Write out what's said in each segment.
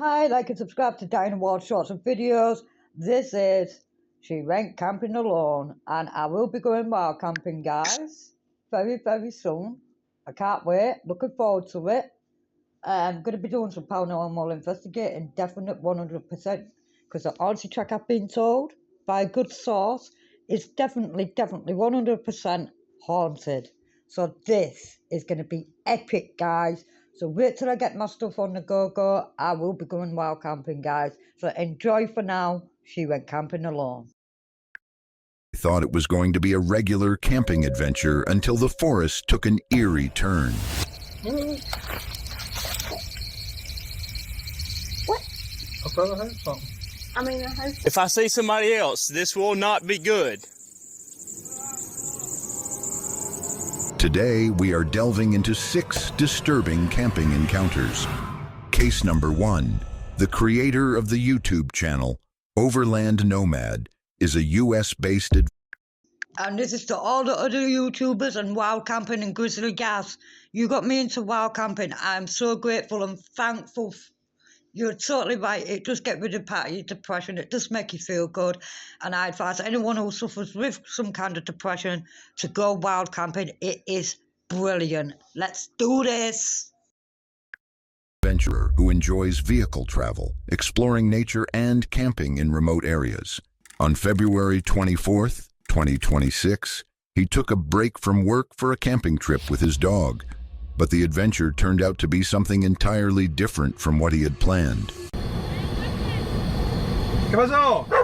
Hi, like and subscribe to Diana Ward Shorts and Videos. This is She Went Camping Alone, and I will be going wild camping, guys, very, very soon. I can't wait, looking forward to it. I'm going to be doing some paranormal investigating, definite 100%, because the Odyssey track I've been told by a good source is definitely 100% haunted. So this is going to be epic, guys. So wait till I get my stuff on the go-go. I will be going wild camping, guys. So enjoy for now. She went camping alone. I thought it was going to be a regular camping adventure until the forest took an eerie turn. If I see somebody else, this will not be good. Today, we are delving into 6 disturbing camping encounters. Case number 1. The creator of the YouTube channel, Overland Nomad, is a US-based And this is to all the other YouTubers and wild camping and grizzly gas. You got me into wild camping. I'm so grateful and thankful. You're totally right. It does get rid of part of your depression. It does make you feel good. And I advise anyone who suffers with some kind of depression to go wild camping. It is brilliant. Let's do this. adventurer who enjoys vehicle travel, exploring nature, and camping in remote areas. On February 24th, 2026, he took a break from work for a camping trip with his dog. But the adventure turned out to be something entirely different from what he had planned. ¿Qué pasó? ¿Qué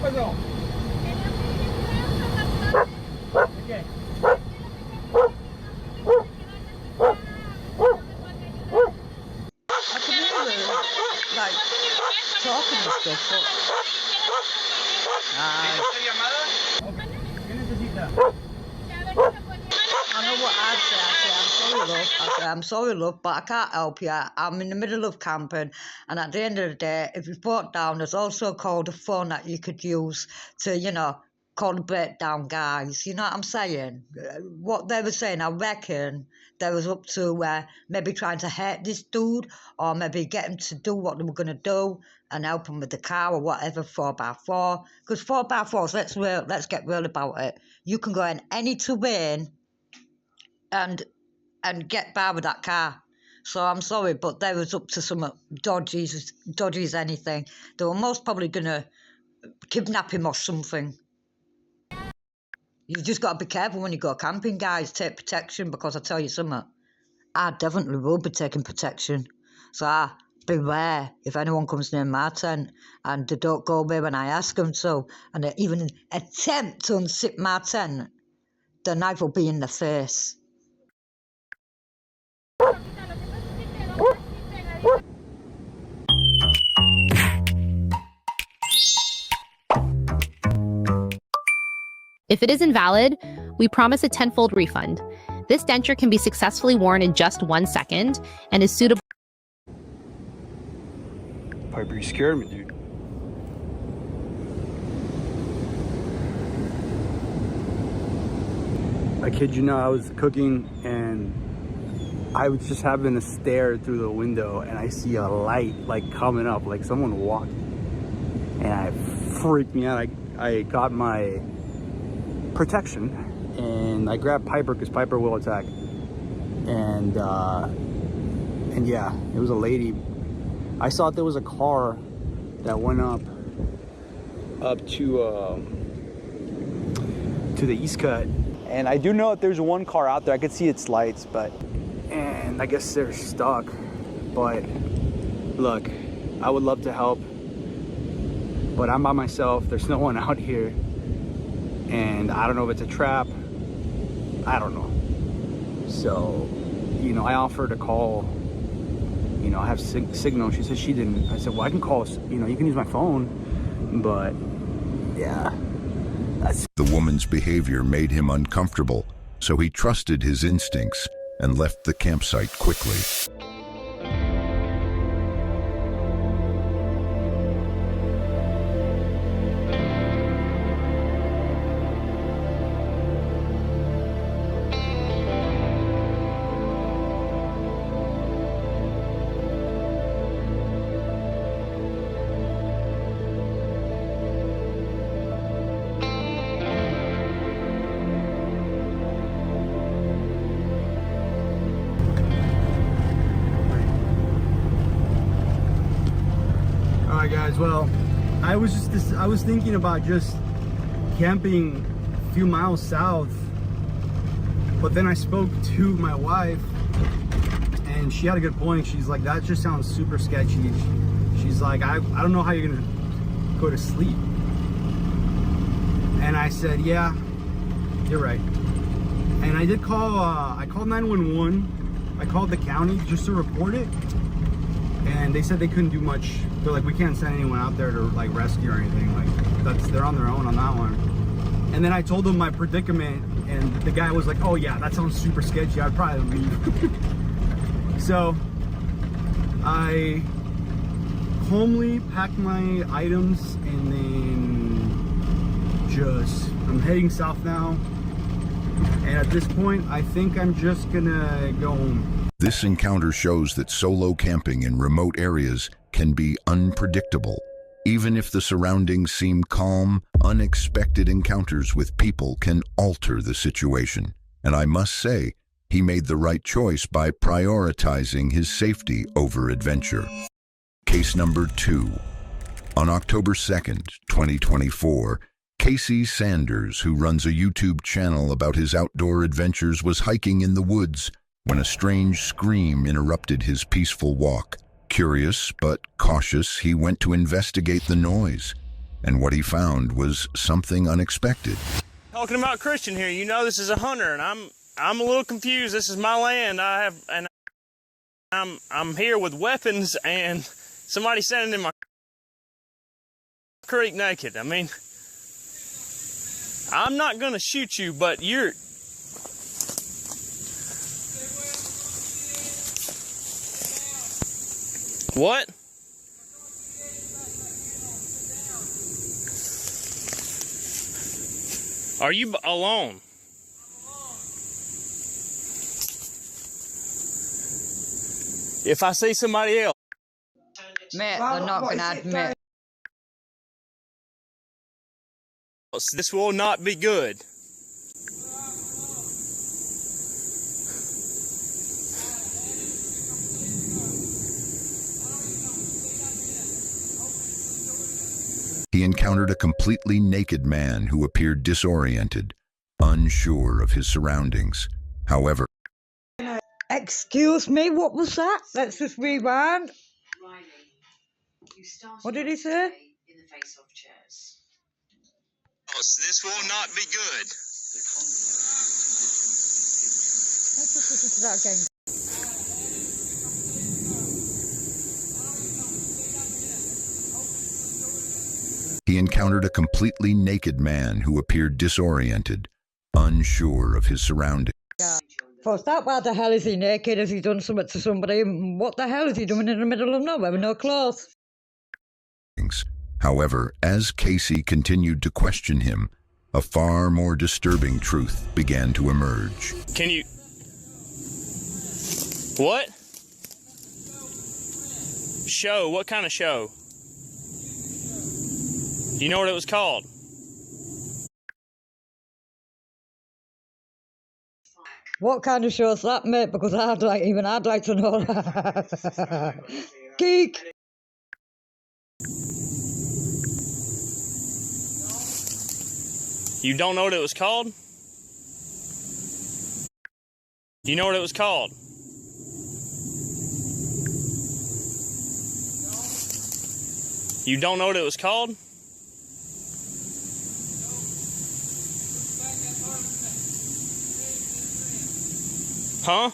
pasó? ¿Qué? I can hear them, like, talking and stuff, but... ¿Qué necesita? I know what I'd say. I'd say, I'm sorry, love. I'd say, I'm sorry, love, but I can't help you. I'm in the middle of camping, and at the end of the day, if you brought down, there's also called a phone that you could use to, you know, call the breakdown guys. You know what I'm saying? What they were saying, I reckon they was up to maybe trying to hurt this dude, or maybe get him to do what they were going to do and help him with the car or whatever, 4x4. Because 4x4s, let's get real about it. You can go in any terrain and get by with that car. So I'm sorry, but they was up to some dodgy as anything. They were most probably going to kidnap him or something. You've just got to be careful when you go camping, guys. Take protection, because I tell you something, I definitely will be taking protection. So beware if anyone comes near my tent and they don't go away when I ask them to, and they even attempt to unzip my tent, the knife will be in the face. If it is invalid, we promise a tenfold refund. This denture can be successfully worn in just 1 second and is suitable. Piper, you scared me, dude. I kid you not, I was cooking and I was just having to stare through the window and I see a light like coming up, like someone walking. And it freaked me out. I got my protection and I grabbed Piper because Piper will attack. And yeah, it was a lady. I saw there was a car that went up to the East Cut. And I do know that there's one car out there. I could see its lights, and I guess they're stuck. But look, I would love to help, but I'm by myself. There's no one out here. And I don't know if it's a trap. I don't know. So, you know, I offered to call. You know, I have signal. She said she didn't. I said, well, I can call, you know, you can use my phone. But, yeah. The woman's behavior made him uncomfortable, so he trusted his instincts and left the campsite quickly. guys. Well, I was thinking about just camping a few miles south, but then I spoke to my wife and she had a good point. She's like, that just sounds super sketchy. She's like, I don't know how you're gonna go to sleep. And I said, yeah, you're right. And I did call, I called 911. I called the county just to report it. And they said they couldn't do much. They're like, we can't send anyone out there to like rescue or anything. Like they're on their own on that one. And then I told them my predicament, and the guy was like, oh yeah, that sounds super sketchy. I'd probably leave. So I calmly packed my items and then I'm heading south now. And at this point, I think I'm just gonna go home. This encounter shows that solo camping in remote areas can be unpredictable. Even if the surroundings seem calm, unexpected encounters with people can alter the situation. And I must say, he made the right choice by prioritizing his safety over adventure. Case number 2. On October 2nd, 2024, Casey Sanders, who runs a YouTube channel about his outdoor adventures, was hiking in the woods when a strange scream interrupted his peaceful walk. Curious but cautious, he went to investigate the noise, and what he found was something unexpected. Talking about Christian here, you know this is a hunter, and I'm a little confused. This is my land. I'm here with weapons, and somebody standing in my creek naked. I mean, I'm not gonna shoot you, but you're... What? Are you alone? If I see somebody else... Mate, they're not going to admit. This will not be good. He encountered a completely naked man who appeared disoriented, unsure of his surroundings. However, Excuse me, what was that? Let's just rewind. Riley, you started What did he off say? today in the face-off chairs. This will not be good. Let's just listen to that again. he encountered a completely naked man who appeared disoriented, unsure of his surroundings. First out, why the hell is he naked? Has he done something to somebody? What the hell is he doing in the middle of nowhere with no clothes? However, as Casey continued to question him, a far more disturbing truth began to emerge. Can you... What? Show? What kind of show? Do you know what it was called? What kind of show's that, mate? Because I'd like to know that. Geek! You don't know what it was called? Do you know what it was called? You don't know what it was called? Huh?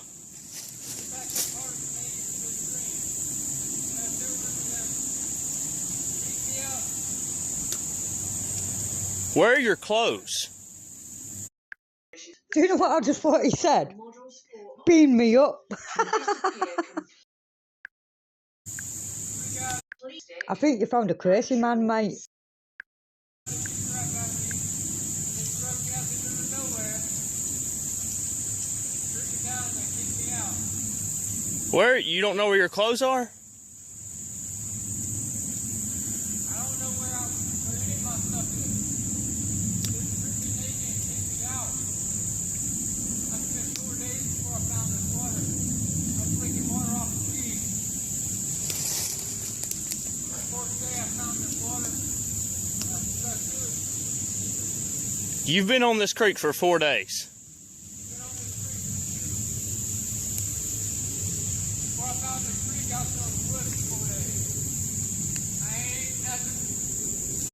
Where are your clothes? Do you know what I just thought he said? Beam me up. I think you found a crazy man, mate. Where? You don't know where your clothes are? You've been on this creek for 4 days. Before I found this creek, I was on the woods for 4 days. I ain't nothing.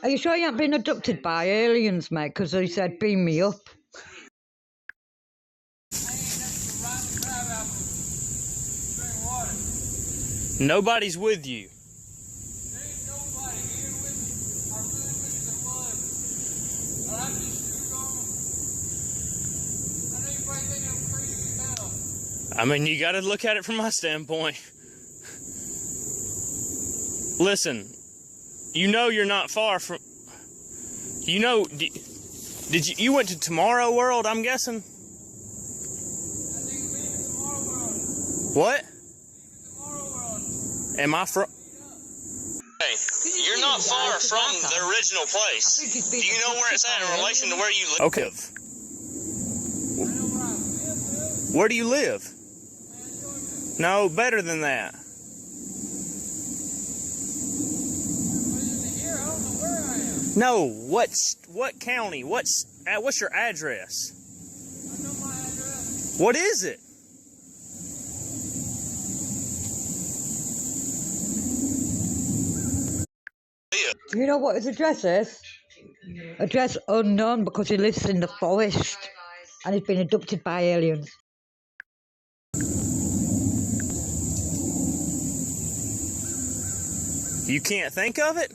Are you sure you haven't been abducted by aliens, mate? Because they said, beam me up. Nobody's with you. There ain't nobody here with me. I really wish there was. But I'm just too gone. I know you probably think I'm crazy as hell. I mean, you got to look at it from my standpoint. Listen, you know you're not far from. You know, did you went to Tomorrow World? I'm guessing. I think leaving Tomorrow World. What? Tomorrow World. Am I from? Hey, you're not far from the original place. Do you know where it's at in relation to where you live? Okay. I know where I live. Where do you live? Man, Georgia. No, better than that. But in here, I don't know where I am. No, what county? What's your address? I know my address. What is it? Do you know what his address is? Address unknown because he lives in the forest and he's been abducted by aliens. You can't think of it?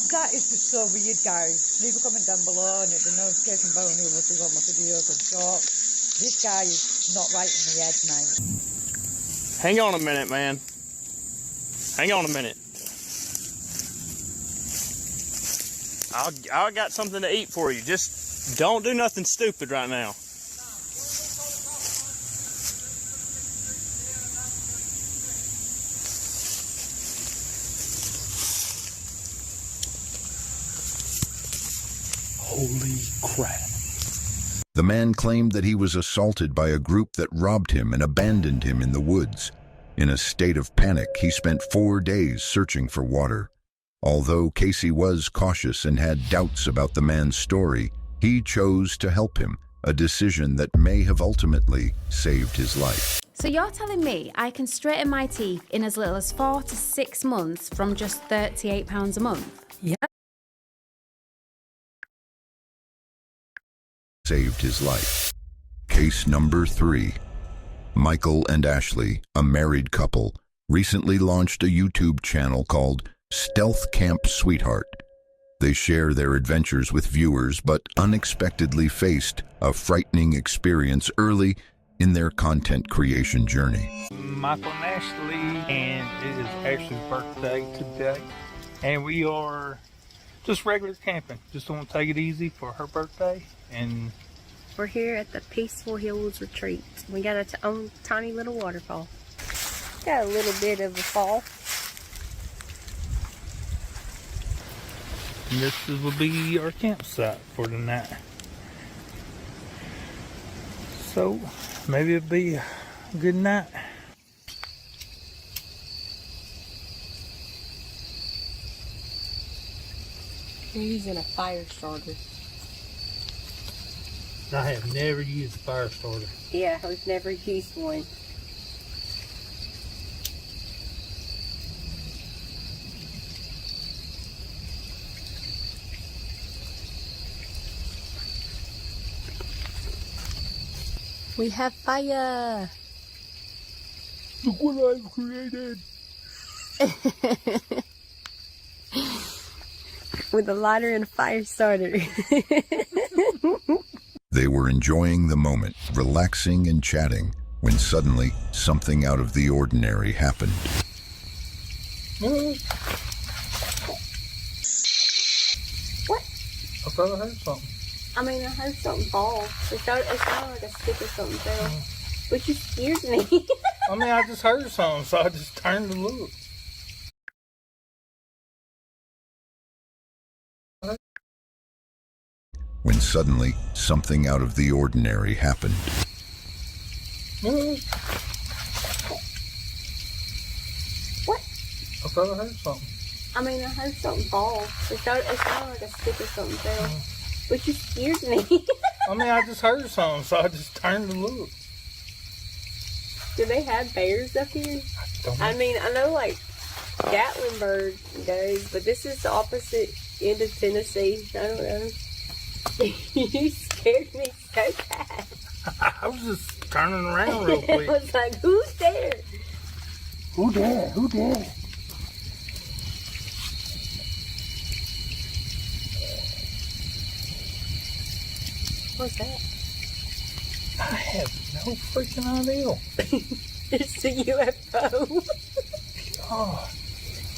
That is just so weird, guys. Leave a comment down below and hit the notification bell and you'll receive all my videos and short. This guy is not right in the head, mate. Hang on a minute, man. Hang on a minute. I got something to eat for you. Just don't do nothing stupid right now. Holy crap. The man claimed that he was assaulted by a group that robbed him and abandoned him in the woods. In a state of panic, he spent 4 days searching for water. Although Casey was cautious and had doubts about the man's story, he chose to help him, a decision that may have ultimately saved his life. So you're telling me I can straighten my teeth in as little as 4 to 6 months from just £38 a month? Yeah. Saved his life. Case number 3. Michael and Ashley, a married couple, recently launched a YouTube channel called Stealth Camp Sweetheart. They share their adventures with viewers, but unexpectedly faced a frightening experience early in their content creation journey. Michael and Ashley, and it is Ashley's birthday today. And we are just regular camping. Just want to take it easy for her birthday. And we're here at the Peaceful Hills Retreat. We got our own tiny little waterfall. Got a little bit of a fall. And this will be our campsite for tonight. So maybe it'll be a good night. We're using a fire starter. I have never used a fire starter. Yeah, we've never used one. We have fire! Look what I've created! With a lighter and a fire starter. They were enjoying the moment, relaxing and chatting, when suddenly something out of the ordinary happened. What? What? I thought I heard something. I mean, I heard something fall. It sounded like a stick or something fell. But you scared me. I mean, I just heard something, so I just turned to look. When suddenly something out of the ordinary happened. What? I thought I heard something. I mean, I heard something fall. It sounded like a stick or something fell. But you scared me. I mean, I just heard something, so I just turned to look. Do they have bears up here? I mean, I know like Gatlinburg does, but this is the opposite end of Tennessee. I don't know. You scared me so bad. I was just turning around real quick. I was like, who's there? Who there? Who there? What's that? I have no freaking idea. It's a UFO. Oh.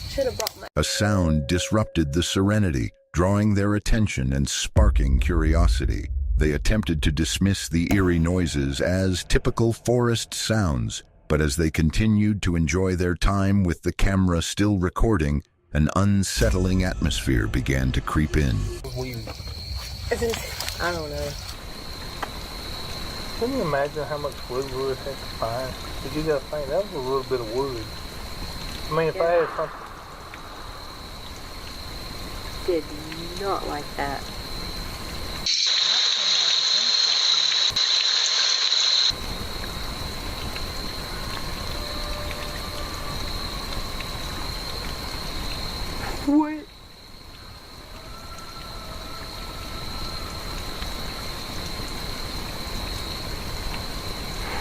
Should have brought my... A sound disrupted the serenity, drawing their attention and sparking curiosity. They attempted to dismiss the eerie noises as typical forest sounds, but as they continued to enjoy their time with the camera still recording, an unsettling atmosphere began to creep in. Weird. I don't know. Can you imagine how much wood we would have to find? Because you got to think, that was a little bit of wood. I mean, if I had something... Did not like that. What?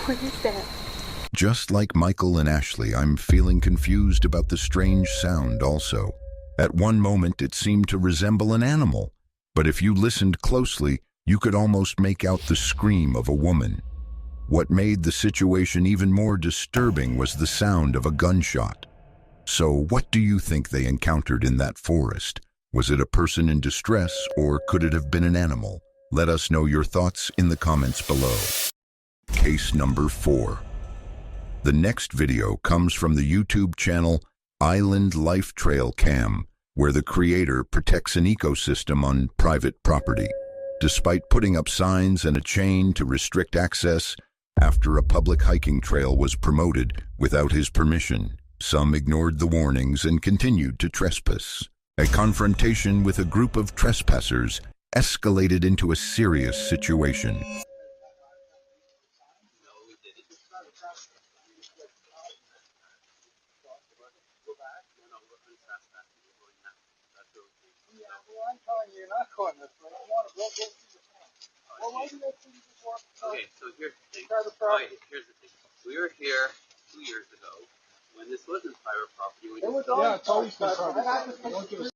What is that? Just like Michael and Ashley, I'm feeling confused about the strange sound also. At one moment, it seemed to resemble an animal, but if you listened closely, you could almost make out the scream of a woman. What made the situation even more disturbing was the sound of a gunshot. So what do you think they encountered in that forest? Was it a person in distress, or could it have been an animal? Let us know your thoughts in the comments below. Case number 4. The next video comes from the YouTube channel Island Life Trail Cam, where the creator protects an ecosystem on private property. Despite putting up signs and a chain to restrict access, after a public hiking trail was promoted without his permission, some ignored the warnings and continued to trespass. A confrontation with a group of trespassers escalated into a serious situation. Okay, so here's the thing. Right, here's the thing. We were here 2 years ago when this wasn't private property. It's always been private.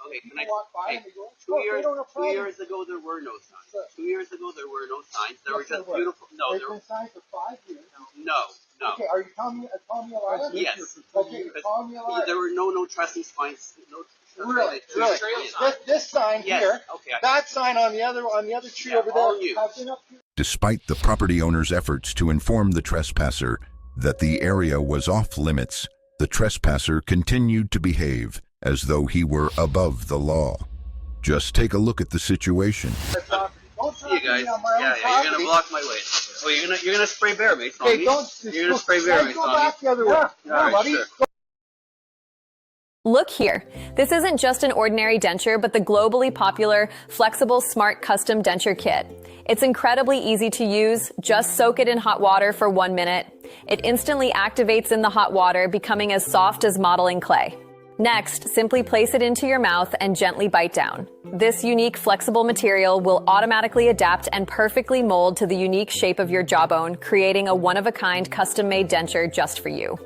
Okay, can I? Hey, 2 years ago there were no signs. 2 years ago there were no signs. There were just beautiful. No, there were signs for 5 years. No. Okay, are you telling me a lie? Yes. Okay, calling me a lie. There were no trespassing signs. No. Really? This sign here, okay. that sign on the other tree over there. Have been up here. Despite the property owner's efforts to inform the trespasser that the area was off limits, the trespasser continued to behave as though he were above the law. Just take a look at the situation. See you guys. Yeah, you're gonna block my way. Oh, you're gonna spray bear mace on me. You're gonna spray bear mace on me. Go back the other way. No, buddy. Sure. Look here. This isn't just an ordinary denture, but the globally popular Flexible Smart Custom Denture Kit. It's incredibly easy to use. Just soak it in hot water for 1 minute. It instantly activates in the hot water, becoming as soft as modeling clay. Next, simply place it into your mouth and gently bite down. This unique flexible material will automatically adapt and perfectly mold to the unique shape of your jawbone, creating a one-of-a-kind custom-made denture just for you.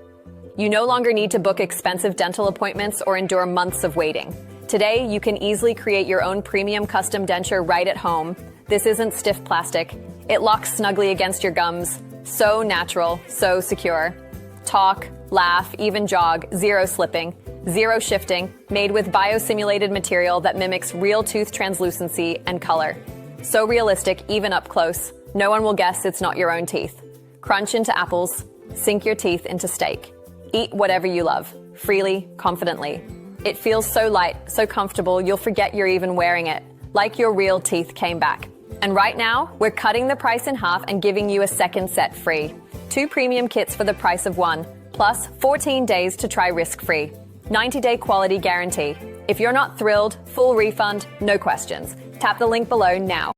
You no longer need to book expensive dental appointments or endure months of waiting. Today, you can easily create your own premium custom denture right at home. This isn't stiff plastic. It locks snugly against your gums. So natural, so secure. Talk, laugh, even jog, zero slipping, zero shifting, made with biosimulated material that mimics real tooth translucency and color. So realistic, even up close. No one will guess it's not your own teeth. Crunch into apples, sink your teeth into steak. Eat whatever you love, freely, confidently. It feels so light, so comfortable, you'll forget you're even wearing it, like your real teeth came back. And right now, we're cutting the price in half and giving you a second set free. 2 premium kits for the price of 1, plus 14 days to try risk-free. 90-day quality guarantee. If you're not thrilled, full refund, no questions. Tap the link below now.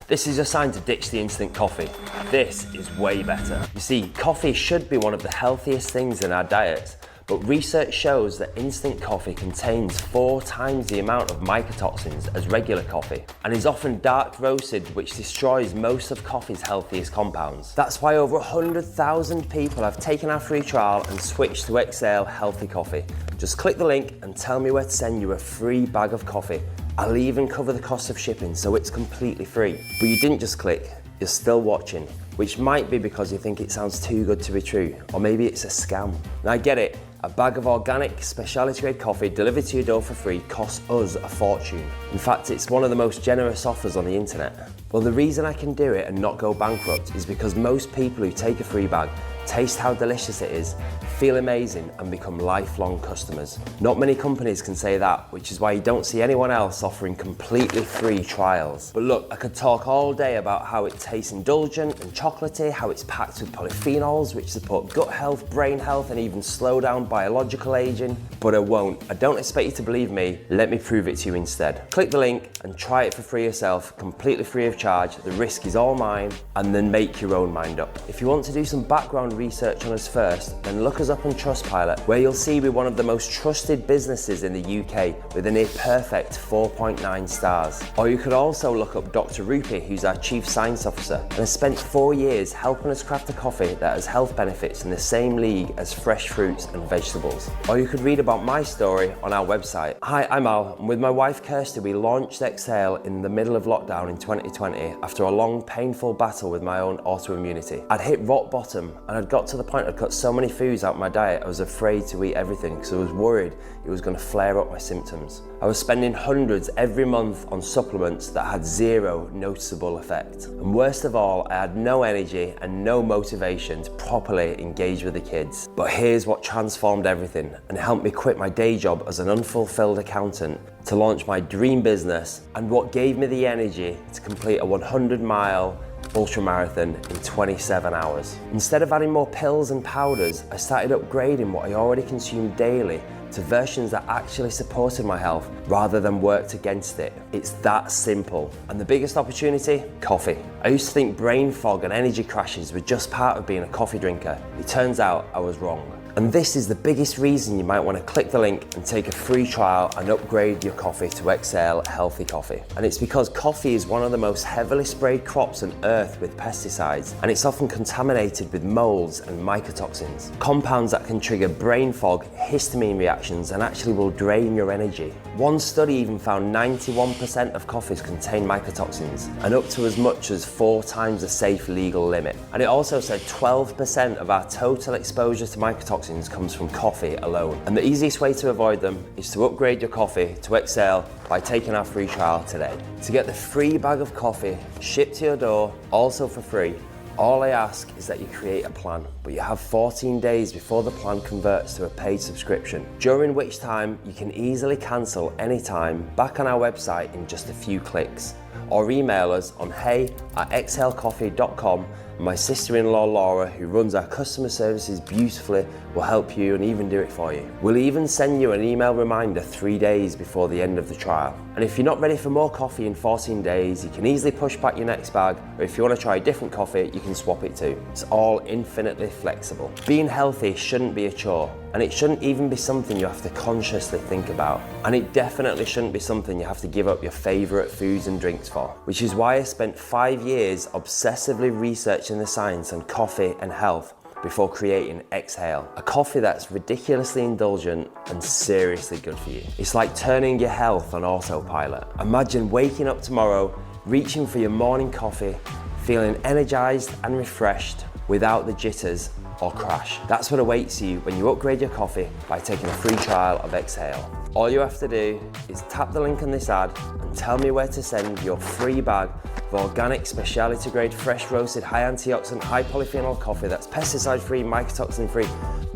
This is a sign to ditch the instant coffee. This is way better. You see, coffee should be one of the healthiest things in our diets, but research shows that instant coffee contains 4 times the amount of mycotoxins as regular coffee, and is often dark roasted, which destroys most of coffee's healthiest compounds. That's why over 100,000 people have taken our free trial and switched to Exhale Healthy Coffee. Just click the link and tell me where to send you a free bag of coffee. I'll even cover the cost of shipping, so it's completely free. But you didn't just click, you're still watching, which might be because you think it sounds too good to be true, or maybe it's a scam. Now I get it, a bag of organic, specialty grade coffee delivered to your door for free costs us a fortune. In fact, it's one of the most generous offers on the internet. Well, the reason I can do it and not go bankrupt is because most people who take a free bag taste how delicious it is, feel amazing, and become lifelong customers. Not many companies can say that, which is why you don't see anyone else offering completely free trials. But look, I could talk all day about how it tastes indulgent and chocolatey, how it's packed with polyphenols which support gut health, brain health, and even slow down biological aging. But I won't. I don't expect you to believe me. Let me prove it to you instead. Click the link and try it for free yourself, completely free of charge. The risk is all mine, and then make your own mind up. If you want to do some background research on us first, then look us up on Trustpilot, where you'll see we're one of the most trusted businesses in the UK with a near perfect 4.9 stars. Or you could also look up Dr. Rupi, who's our Chief Science Officer and has spent 4 years helping us craft a coffee that has health benefits in the same league as fresh fruits and vegetables. Or you could read about my story on our website. Hi, I'm Al, and with my wife Kirsty we launched Exhale in the middle of lockdown in 2020 after a long painful battle with my own autoimmunity. I'd hit rock bottom and I'd got to the point I'd cut so many foods out my diet I was afraid to eat everything because I was worried it was going to flare up my symptoms. I was spending hundreds every month on supplements that had zero noticeable effect. And worst of all, I had no energy and no motivation to properly engage with the kids. But here's what transformed everything and helped me quit my day job as an unfulfilled accountant to launch my dream business, and what gave me the energy to complete a 100-mile ultramarathon in 27 hours. Instead of adding more pills and powders, I started upgrading what I already consumed daily to versions that actually supported my health rather than worked against it. It's that simple. And the biggest opportunity? Coffee. I used to think brain fog and energy crashes were just part of being a coffee drinker. It turns out I was wrong. And this is the biggest reason you might want to click the link and take a free trial and upgrade your coffee to Exhale Healthy Coffee. And it's because coffee is one of the most heavily sprayed crops on earth with pesticides, and it's often contaminated with molds and mycotoxins, compounds that can trigger brain fog, histamine reactions, and actually will drain your energy. One study even found 91% of coffees contain mycotoxins, and up to as much as 4 times the safe legal limit. And it also said 12% of our total exposure to mycotoxins comes from coffee alone. And the easiest way to avoid them is to upgrade your coffee to Exhale by taking our free trial today. To get the free bag of coffee shipped to your door, also for free, all I ask is that you create a plan, but you have 14 days before the plan converts to a paid subscription, during which time you can easily cancel anytime back on our website in just a few clicks. Or email us on hey@exhalecoffee.com. My sister-in-law Laura, who runs our customer services beautifully, will help you and even do it for you. We'll even send you an email reminder 3 days before the end of the trial. And if you're not ready for more coffee in 14 days, you can easily push back your next bag, or if you want to try a different coffee, you can swap it too. It's all infinitely flexible. Being healthy shouldn't be a chore, and it shouldn't even be something you have to consciously think about. And it definitely shouldn't be something you have to give up your favourite foods and drinks for, which is why I spent 5 years obsessively researching the science on coffee and health before creating Exhale, a coffee that's ridiculously indulgent and seriously good for you. It's like turning your health on autopilot. Imagine waking up tomorrow, reaching for your morning coffee, feeling energized and refreshed without the jitters or crash. That's what awaits you when you upgrade your coffee by taking a free trial of Exhale. All you have to do is tap the link in this ad and tell me where to send your free bag of organic, specialty grade, fresh roasted, high antioxidant, high polyphenol coffee that's pesticide free, mycotoxin free,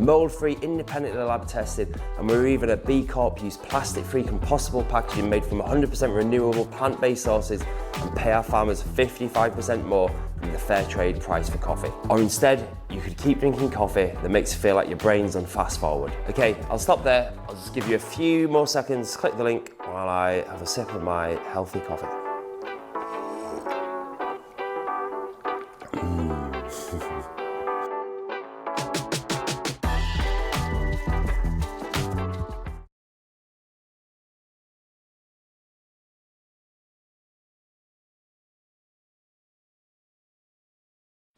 mold-free, independently lab tested, and we're even a B Corp, use plastic-free compostable packaging made from 100% renewable plant-based sources and pay our farmers 55% more than the fair trade price for coffee. Or instead, you could keep drinking coffee that makes you feel like your brain's on fast forward. Okay, I'll stop there. I'll just give you a few more seconds. Click the link while I have a sip of my healthy coffee.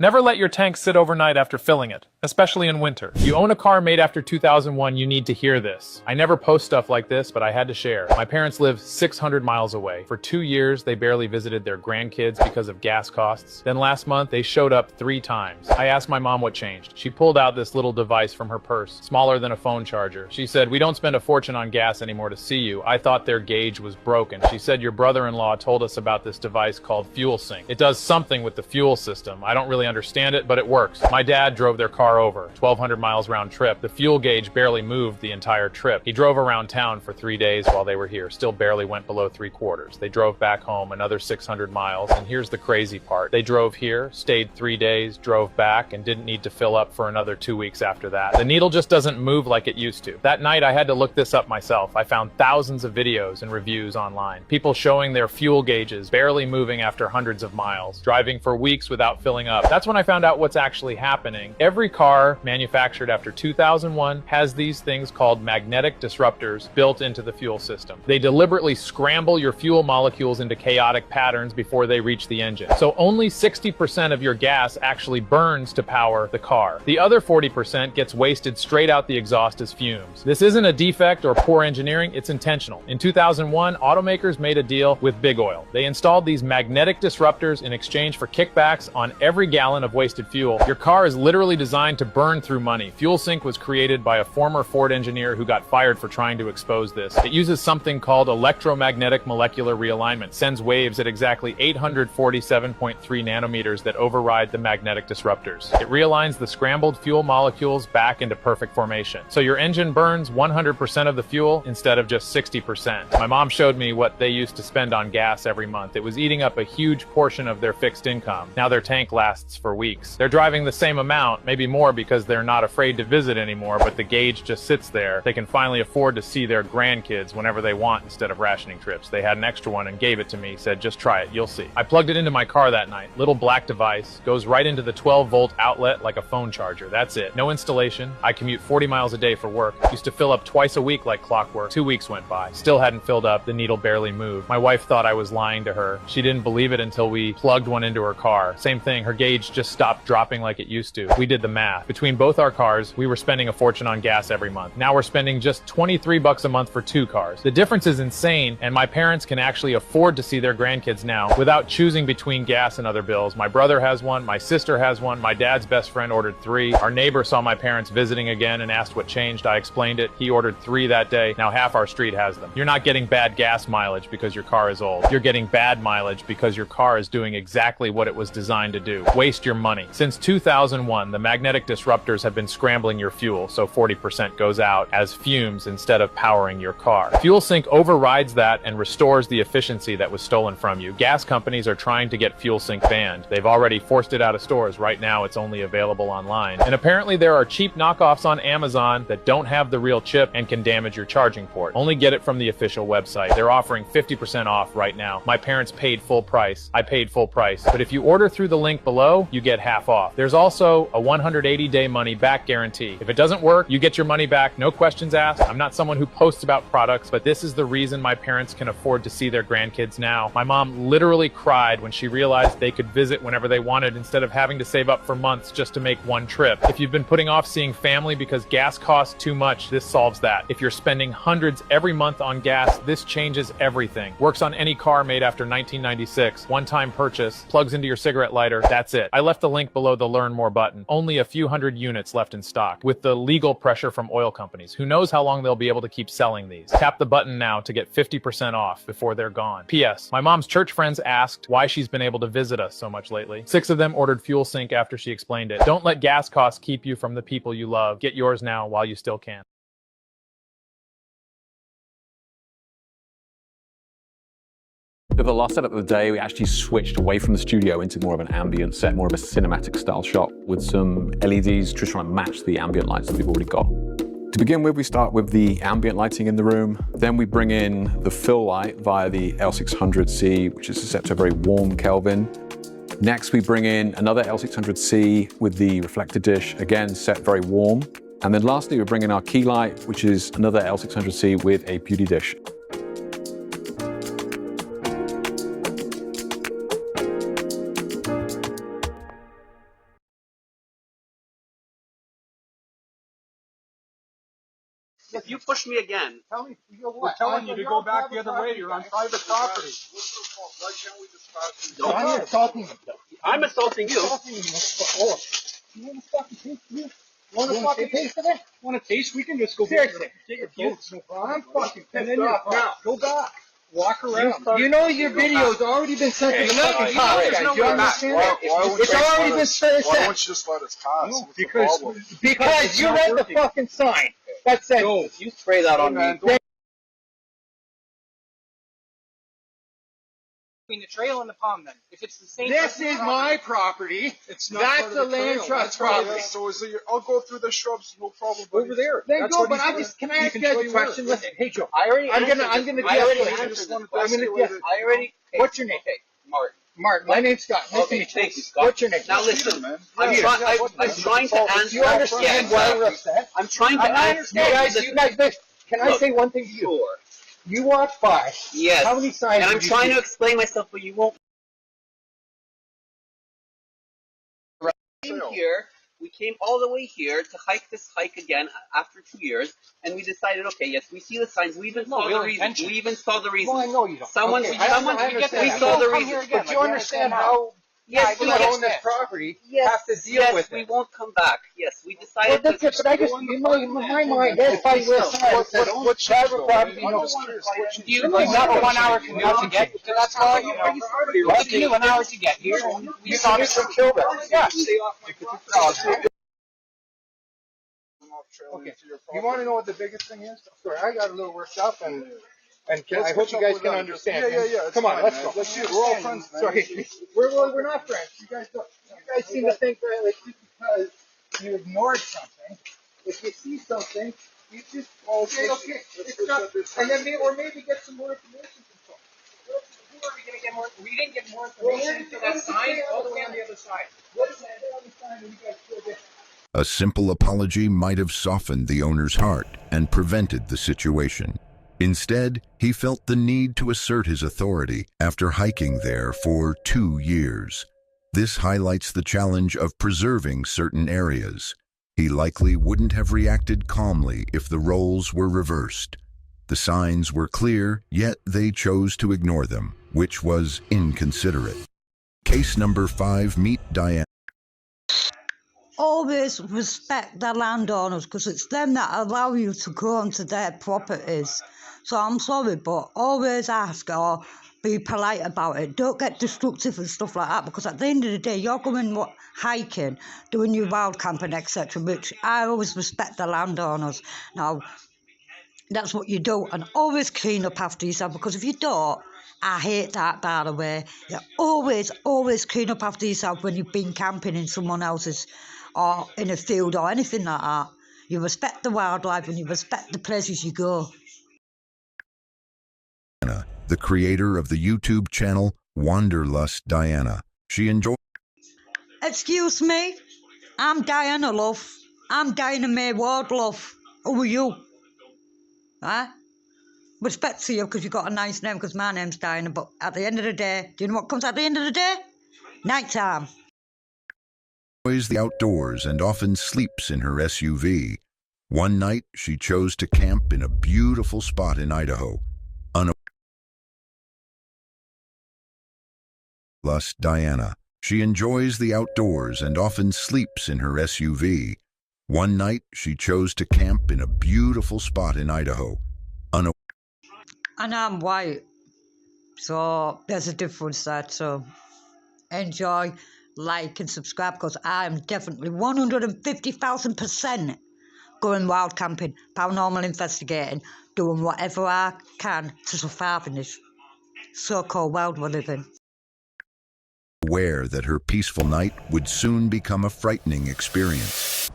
Never let your tank sit overnight after filling it, especially in winter. You own a car made after 2001, you need to hear this. I never post stuff like this, but I had to share. My parents live 600 miles away. For 2 years, they barely visited their grandkids because of gas costs. Then last month, they showed up 3 times. I asked my mom what changed. She pulled out this little device from her purse, smaller than a phone charger. She said, "We don't spend a fortune on gas anymore to see you. I thought their gauge was broken." She said, "Your brother-in-law told us about this device called Fuel Sync. It does something with the fuel system. I don't really understand it, but it works." My dad drove their car over, 1,200 miles round trip. The fuel gauge barely moved the entire trip. He drove around town for 3 days while they were here, still barely went below 3/4. They drove back home another 600 miles, and here's the crazy part. They drove here, stayed 3 days, drove back, and didn't need to fill up for another 2 weeks after that. The needle just doesn't move like it used to. That night, I had to look this up myself. I found thousands of videos and reviews online. People showing their fuel gauges barely moving after hundreds of miles, driving for weeks without filling up. That's when I found out what's actually happening. Every car manufactured after 2001 has these things called magnetic disruptors built into the fuel system. They deliberately scramble your fuel molecules into chaotic patterns before they reach the engine. So only 60% of your gas actually burns to power the car. The other 40% gets wasted straight out the exhaust as fumes. This isn't a defect or poor engineering, it's intentional. In 2001, automakers made a deal with Big Oil. They installed these magnetic disruptors in exchange for kickbacks on every gallon of wasted fuel. Your car is literally designed to burn through money. Fuel Sync was created by a former Ford engineer who got fired for trying to expose this. It uses something called electromagnetic molecular realignment, sends waves at exactly 847.3 nanometers that override the magnetic disruptors. It realigns the scrambled fuel molecules back into perfect formation. So your engine burns 100% of the fuel instead of just 60%. My mom showed me what they used to spend on gas every month. It was eating up a huge portion of their fixed income. Now their tank lasts for weeks. They're driving the same amount, maybe more because they're not afraid to visit anymore, but the gauge just sits there. They can finally afford to see their grandkids whenever they want instead of rationing trips. They had an extra one and gave it to me, said, "Just try it, you'll see." I plugged it into my car that night. Little black device, goes right into the 12-volt outlet like a phone charger. That's it. No installation. I commute 40 miles a day for work. Used to fill up twice a week like clockwork. 2 weeks went by. Still hadn't filled up. The needle barely moved. My wife thought I was lying to her. She didn't believe it until we plugged one into her car. Same thing, her gauge just stopped dropping like it used to. We did the math. Between both our cars, we were spending a fortune on gas every month. Now we're spending just $23 a month for 2 cars. The difference is insane, and my parents can actually afford to see their grandkids now without choosing between gas and other bills. My brother has one, my sister has one, my dad's best friend ordered 3. Our neighbor saw my parents visiting again and asked what changed. I explained it. He ordered 3 that day. Now half our street has them. You're not getting bad gas mileage because your car is old. You're getting bad mileage because your car is doing exactly what it was designed to do. Waste your money. Since 2001, the magnetic disruptors have been scrambling your fuel, so 40% goes out as fumes instead of powering your car. Fuel Sync overrides that and restores the efficiency that was stolen from you. Gas companies are trying to get Fuel Sync banned. They've already forced it out of stores. Right now, it's only available online. And apparently there are cheap knockoffs on Amazon that don't have the real chip and can damage your charging port. Only get it from the official website. They're offering 50% off right now. My parents paid full price. I paid full price. But if you order through the link below, you get half off. There's also a 180-day money-back guarantee. If it doesn't work, you get your money back, no questions asked. I'm not someone who posts about products, but this is the reason my parents can afford to see their grandkids now. My mom literally cried when she realized they could visit whenever they wanted instead of having to save up for months just to make one trip. If you've been putting off seeing family because gas costs too much, this solves that. If you're spending hundreds every month on gas, this changes everything. Works on any car made after 1996. One-time purchase, plugs into your cigarette lighter, that's it. I left the link below the Learn More button. Only a few hundred units left in stock, with the legal pressure from oil companies. Who knows how long they'll be able to keep selling these. Tap the button now to get 50% off before they're gone. P.S. My mom's church friends asked why she's been able to visit us so much lately. 6 of them ordered FuelSync after she explained it. Don't let gas costs keep you from the people you love. Get yours now while you still can. For the last setup of the day, we actually switched away from the studio into more of an ambient set, more of a cinematic style shot with some LEDs, just trying to match the ambient lights that we've already got. To begin with, we start with the ambient lighting in the room. Then we bring in the fill light via the L600C, which is set to a very warm Kelvin. Next, we bring in another L600C with the reflector dish, again set very warm. And then lastly, we bring in our key light, which is another L600C with a beauty dish. If you push me again, Tell me, you know what? We're telling you to go back the other way. You're on private property. Why can't we discuss? I'm assaulting you. I'm assaulting you. Oh, you want to fucking taste it? Want to fucking taste of it? Want to taste? We can just go seriously. Take your votes. I'm fucking pissed off. Now, go back. Walk around. You know your video's already been sent to the fucking cops. You understand that? It's already been sent. Why don't you just let us pass? Because you read the fucking sign. That said, you spray that on me. Between the trail and the pond, then. If it's the same. This is my property. It's not. That's a land trust property. So is it? I'll go through the shrubs. No problem. Over there. Then go. But I just can I ask you guys a question? Listen, hey Joe. I'm gonna guess. What's your name? Martin. Martin. My name's Scott. Nice to meet you. Thank you, Scott. What's your name? Now listen, I'm trying to answer. You understand why we're upset? I'm trying to answer. You guys, can I say one thing to you? Sure. You walked by. Yes. How many signs? And I'm did you trying see? to explain myself, but you won't. Here, we came all the way here to hike this hike again after 2 years, and we decided, okay, yes, we see the signs. We even saw the reason. We even saw the reason. Well, I know you don't. Someone, Okay, we saw the reason. But you understand how? Yes, we own this property. Yes, have to deal with we it. won't come back. Yes, we Well, decided. that's it, but I just, in my mind, that's why we're saying what's private property. Do you have a 1 hour commute to get to that spot? What do you do 1 hour to get here? You can get some kill them. Yeah. Okay. You want to know what the biggest thing is? Sorry, I got a little worked up, and I hope you guys can understand. Yeah. Come on, let's go. Let's do it. We're all friends, man. Sorry, we're not friends. You guys seem to think that like just because you ignored something, if you see something, you just say okay, it's not, and then maybe get some more information from someone. Who are we going to get more? We didn't get more information for that sign all the way on the other side. What is that on the sign that you guys still get? A simple apology might have softened the owner's heart and prevented the situation. Instead, he felt the need to assert his authority after hiking there for 2 years. This highlights the challenge of preserving certain areas. He likely wouldn't have reacted calmly if the roles were reversed. The signs were clear, yet they chose to ignore them, which was inconsiderate. Case number 5, meet Diana. Always respect the landowners because it's them that allow you to go onto their properties. So I'm sorry, but always ask or be polite about it. Don't get destructive and stuff like that because at the end of the day, you're going hiking, doing your wild camping, etc., which I always respect the landowners. Now, that's what you do, and always clean up after yourself because if you don't, I hate that, by the way. You always clean up after yourself when you've been camping in someone else's or in a field or anything like that. You respect the wildlife and you respect the places you go. The creator of the YouTube channel Wanderlust Diana. She enjoyed. Excuse me, I'm Diana, love. I'm Diana May Ward, love. Who are you? Huh? Respect to you because you've got a nice name because my name's Diana, but at the end of the day, do you know what comes at the end of the day? Night time. Enjoys the outdoors and often sleeps in her SUV. One night, she chose to camp in a beautiful spot in Idaho. Wanderlust Diana. She enjoys the outdoors and often sleeps in her SUV. One night, she chose to camp in a beautiful spot in Idaho. And I'm white, so there's a difference there. So enjoy, like, and subscribe, because I'm definitely 150,000% going wild camping, paranormal investigating, doing whatever I can to survive in this so-called world we're living. Aware that her peaceful night would soon become a frightening experience.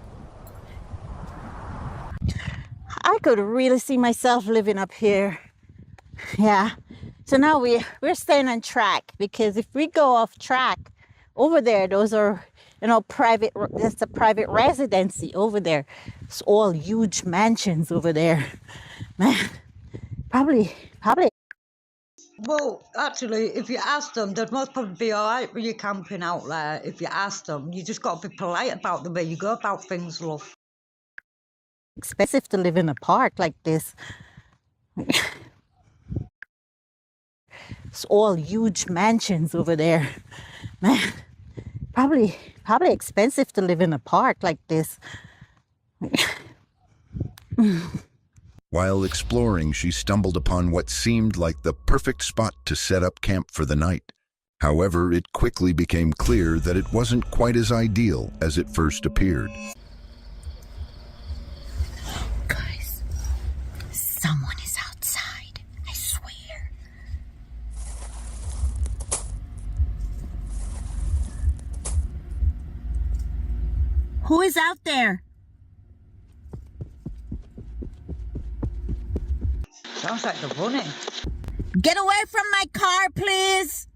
I could really see myself living up here. Yeah. So now we're staying on track, because if we go off track over there, those are, private, that's a private residency over there. It's all huge mansions over there. Man, probably. Well, actually, if you ask them, they'd most probably be all right with you camping out there. If you ask them, you just got to be polite about the way you go about things, love. Expensive to live in a park like this. It's all huge mansions over there. Man, probably expensive to live in a park like this. While exploring, she stumbled upon what seemed like the perfect spot to set up camp for the night. However, it quickly became clear that it wasn't quite as ideal as it first appeared. Guys, someone is outside, I swear. Who is out there? Sounds like they're running. Get away from my car, please.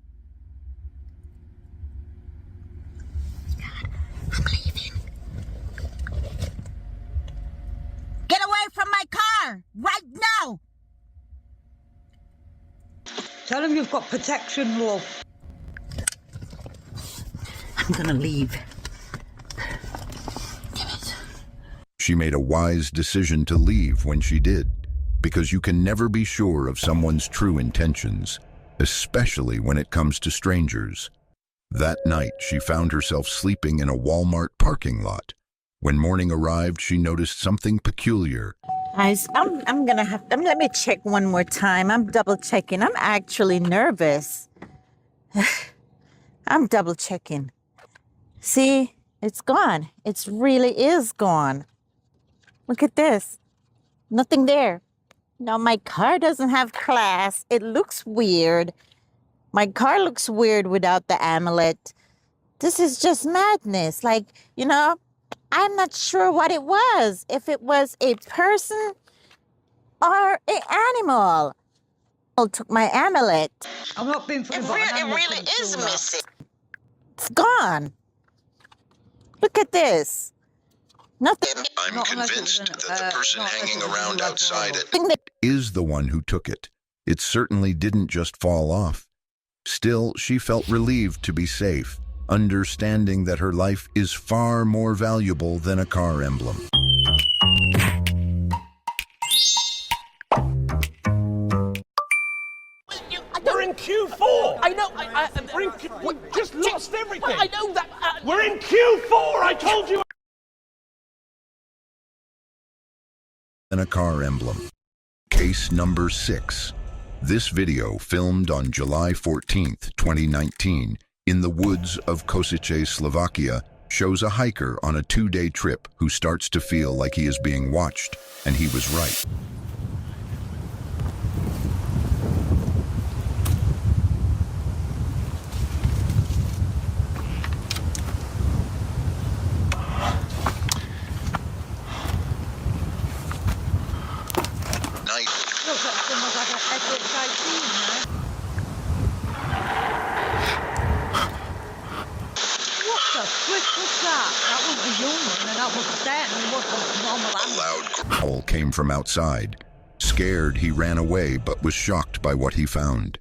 God, I'm leaving. Get away from my car right now. Tell them you've got protection, love. I'm gonna leave. She made a wise decision to leave when she did, because you can never be sure of someone's true intentions, especially when it comes to strangers. That night, she found herself sleeping in a Walmart parking lot. When morning arrived, she noticed something peculiar. Guys, I'm gonna have to, let me check one more time. I'm double checking. I'm actually nervous. I'm double checking. See, it's gone. It really is gone. Look at this. Nothing there. Now, my car doesn't have class. It looks weird. My car looks weird without the amulet. This is just madness. Like, I'm not sure what it was. If it was a person or an animal. Took my amulet. I'm not being funny, but It really is missing. It's gone. Look at this. Nothing. I'm convinced that the person hanging around outside it is the one who took it. It certainly didn't just fall off. Still, she felt relieved to be safe, understanding that her life is far more valuable than a car emblem. We're in Q4. I know. We're in we just lost everything. Well, I know that. We're in Q4. I told you. And a car emblem. Case number 6. This video, filmed on July 14th, 2019, in the woods of Košice, Slovakia, shows a hiker on a 2-day trip who starts to feel like he is being watched, and he was right. A loud growl came from outside. Scared, he ran away, but was shocked by what he found.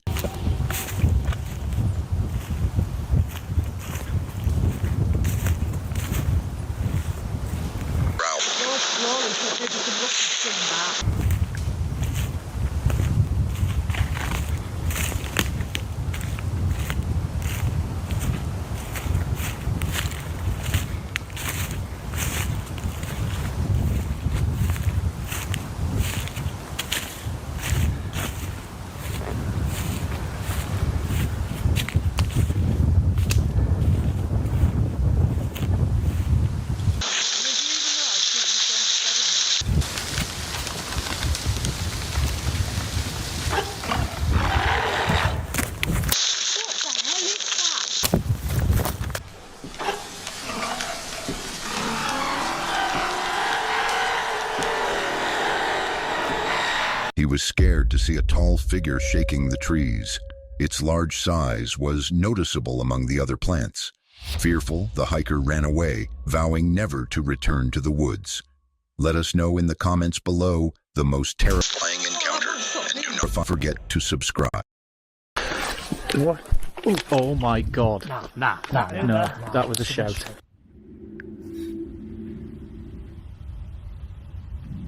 was scared to see a tall figure shaking the trees. Its large size was noticeable among the other plants. Fearful, the hiker ran away, vowing never to return to the woods. Let us know in the comments below the most terrifying encounter, and do not forget to subscribe. What? Oh my god. No, that was a shout.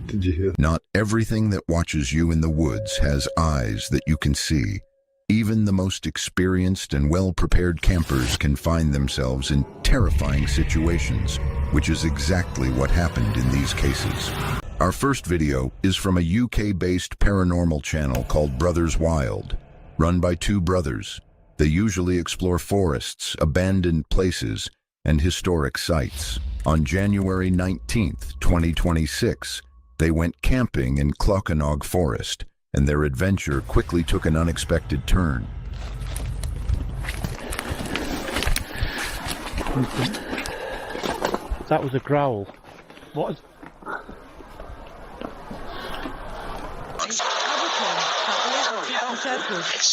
Did you hear? Not everything that watches you in the woods has eyes that you can see. Even the most experienced and well-prepared campers can find themselves in terrifying situations, which is exactly what happened in these cases. Our first video is from a UK-based paranormal channel called Brothers Wild, run by two brothers. They usually explore forests, abandoned places, and historic sites. On January 19th, 2026, they went camping in Clocanog Forest, and their adventure quickly took an unexpected turn. That was a growl. What is...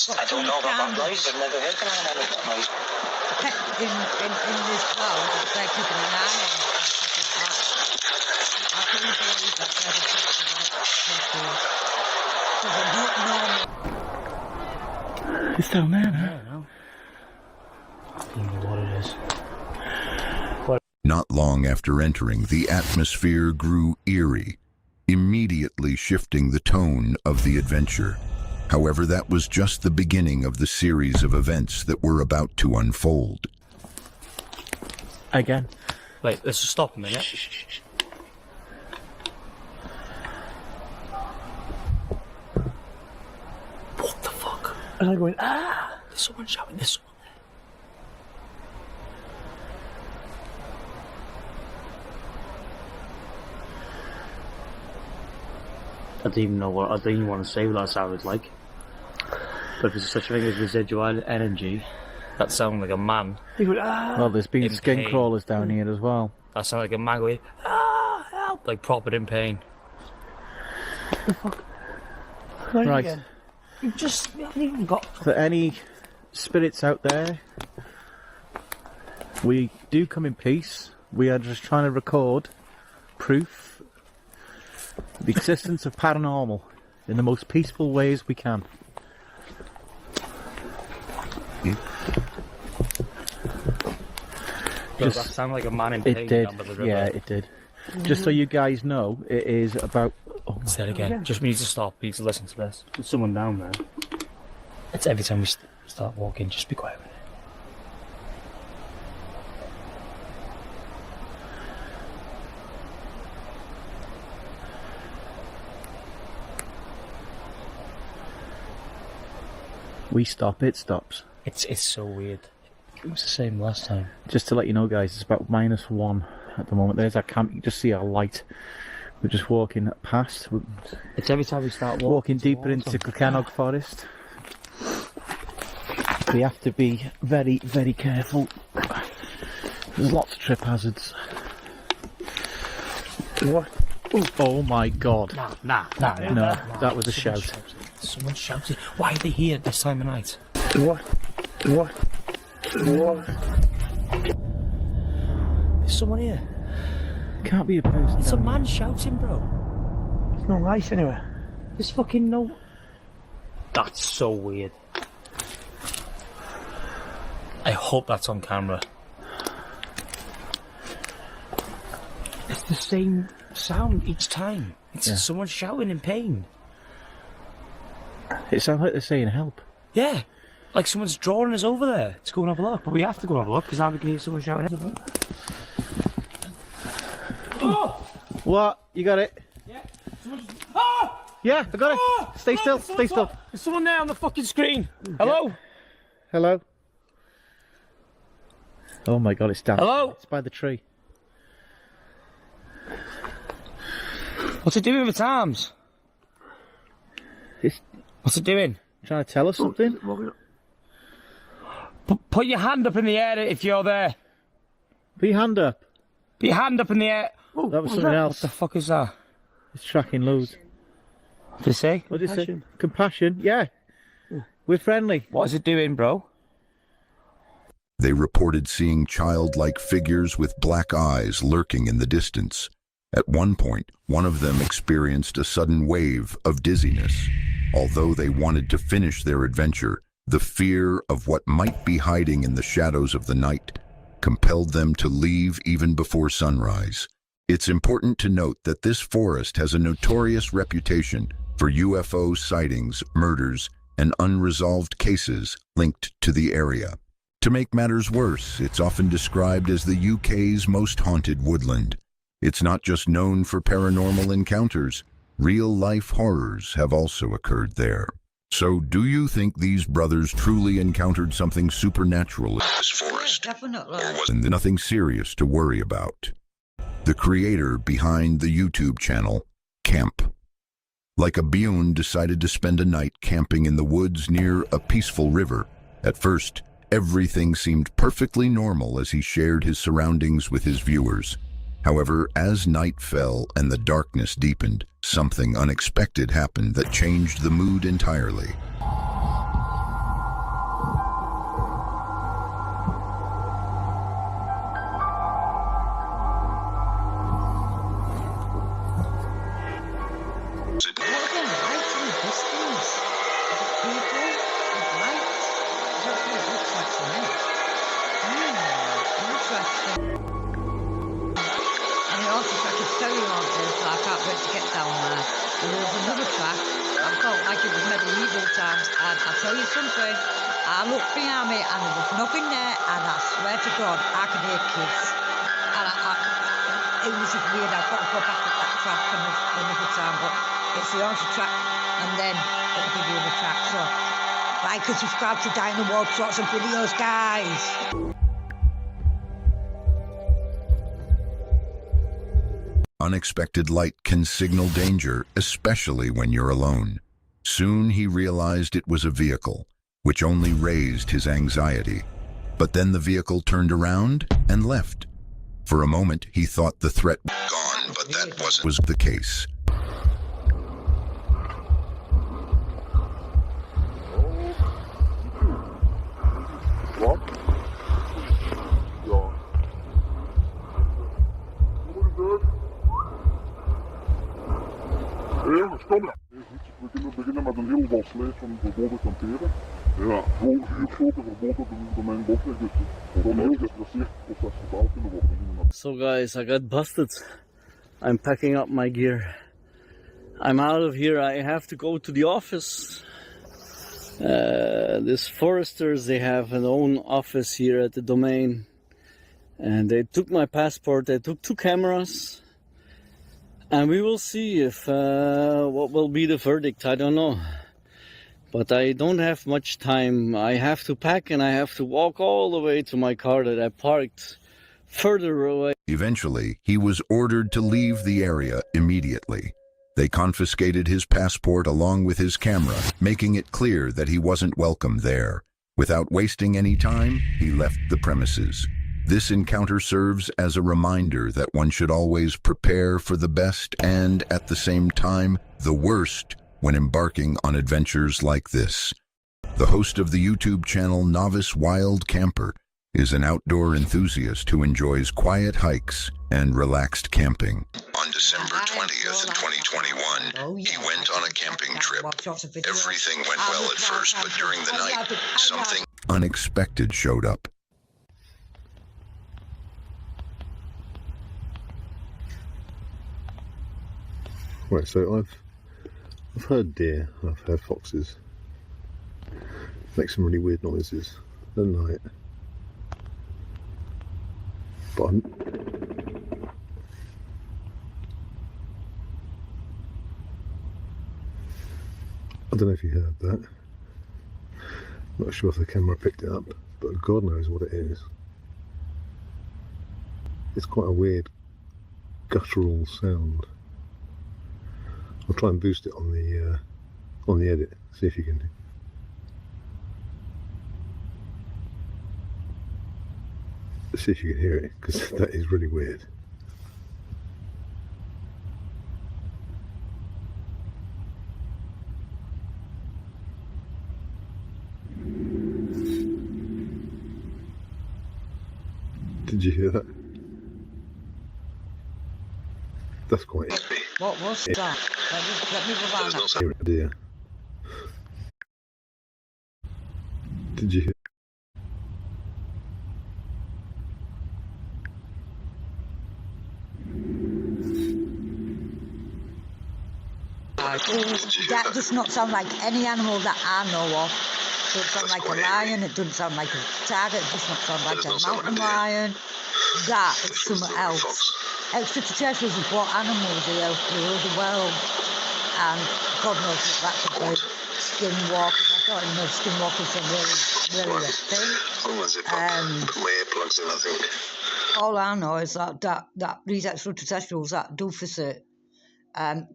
I don't know about that noise. I've never heard that noise. In this cloud, it's like keeping an eye on it. I couldn't believe that It's down there now. I don't know what it is. Not long after entering, the atmosphere grew eerie, immediately shifting the tone of the adventure. However, that was just the beginning of the series of events that were about to unfold. Again. Wait, let's just stop a minute. What the fuck? And I'm going, ah! There's someone shouting, there's someone there. I don't even know what, I don't even want to say what that sounded like. But if there's such a thing as residual energy, that sounded like a man. Well, there's been skin crawlers down here as well. That sounded like a man going, ah, help! Like proper in pain. What the fuck? Right. Again. You haven't even got... For any spirits out there, we do come in peace. We are just trying to record proof of the existence of paranormal in the most peaceful ways we can. Does that sound like a man in pain? It did. Down by the river? Yeah, it did. Just so you guys know, it is about... Oh, say it again. Just we need to stop. We need to listen to this. There's someone down there. It's every time we start walking, just be quiet. We stop, it stops. It's so weird. It was the same last time. Just to let you know, guys, it's about -1 at the moment. There's our camp. You can just see our light. We're just walking past. It's every time we start walking deeper into Clocanog Forest. We have to be very, very careful. There's lots of trip hazards. What? Oh my god. No, that was a shout. Someone shouted. Why are they here at this time of night? What? There's someone here. Can't be a person. It's a man shouting, bro. There's no light anywhere. There's fucking no... That's so weird. I hope that's on camera. It's the same sound each time. It's someone shouting in pain. It sounds like they're saying help. Yeah. Like someone's drawing us over there to go and have a look. But we have to go and have a look because now we can hear someone shouting. Oh! What? You got it? Yeah. Oh! Yeah, I got it. Stay still. Stay still. There's someone there on the fucking screen. Hello? Yeah. Hello? Oh my god, it's down. Hello? It's by the tree. What's it doing with its arms? What's it doing? Trying to tell us something? Put your hand up in the air if you're there. Put your hand up. Put your hand up in the air. That was something else. What the fuck is that? It's tracking loads. To say? What did you say? Compassion, yeah. We're friendly. What is it doing, bro? They reported seeing childlike figures with black eyes lurking in the distance. At one point, one of them experienced a sudden wave of dizziness. Although they wanted to finish their adventure, the fear of what might be hiding in the shadows of the night compelled them to leave even before sunrise. It's important to note that this forest has a notorious reputation for UFO sightings, murders, and unresolved cases linked to the area. To make matters worse, it's often described as the UK's most haunted woodland. It's not just known for paranormal encounters. Real-life horrors have also occurred there. So, do you think these brothers truly encountered something supernatural in this forest? Definitely. Or was it nothing serious to worry about? The creator behind the YouTube channel, Camp. Like a Bjorn decided to spend a night camping in the woods near a peaceful river. At first, everything seemed perfectly normal as he shared his surroundings with his viewers. However, as night fell and the darkness deepened, something unexpected happened that changed the mood entirely. Tell you something, I looked behind me and there was nothing there, and I swear to God, I could hear kids. And it was just weird. I've got to go back up that track another time, but it's the orange track, and then it'll give you the track. So, like and subscribe to Die in the World sorts of videos, guys. Unexpected light can signal danger, especially when you're alone. Soon he realized it was a vehicle, which only raised his anxiety. But then the vehicle turned around and left. For a moment, he thought the threat was gone, but that wasn't the case. We kunnen beginnen met een heel bos slijt van verboden kamperen. Ja, hier grote verboden domein bosweg, dus we zijn heel geïnteresseerd of dat gebouwd kunnen worden. So guys, I got busted. I'm packing up my gear. I'm out of here. I have to go to the office. These foresters, they have an own office here at the domain. And they took my passport, they took 2 cameras. And we will see if what will be the verdict. I don't know. But I don't have much time. I have to pack and I have to walk all the way to my car that I parked further away. Eventually, he was ordered to leave the area immediately. They confiscated his passport along with his camera, making it clear that he wasn't welcome there. Without wasting any time, he left the premises. This encounter serves as a reminder that one should always prepare for the best and, at the same time, the worst when embarking on adventures like this. The host of the YouTube channel Novice Wild Camper is an outdoor enthusiast who enjoys quiet hikes and relaxed camping. On December 20th, 2021, he went on a camping trip. Everything went well at first, but during the night, something unexpected showed up. Right, so I've heard deer, I've heard foxes make some really weird noises at night, but I don't know if you heard that. I'm not sure if the camera picked it up, but God knows what it is. It's quite a weird guttural sound. I'll try and boost it on the edit, see if you can. See if you can hear it, because that is really weird. Did you hear that? That's quite. What was that? Let me go round that. Dear. Did you hear? That does not sound like any animal that I know of. It doesn't sound like a lion, it doesn't sound like a tiger, it does not sound like a mountain lion. That is something else. Extraterrestrials have brought animals here to the world, and God knows what that's about. Skinwalkers, I don't even know if skinwalkers are really a thing. Put my earplugs in, I think. All I know is that these extraterrestrials that do visit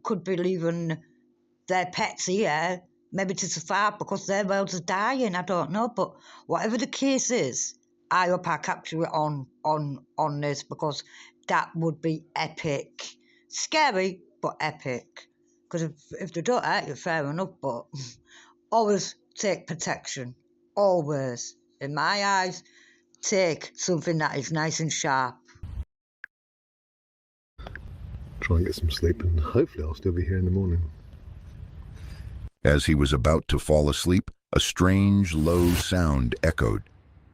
could be leaving their pets here, maybe to survive because their worlds are dying. I don't know, but whatever the case is, I hope I capture it on this, because that would be epic. Scary, but epic. Because if they don't hurt you, fair enough, but always take protection. Always. In my eyes, take something that is nice and sharp. Try and get some sleep, and hopefully I'll still be here in the morning. As he was about to fall asleep, a strange, low sound echoed.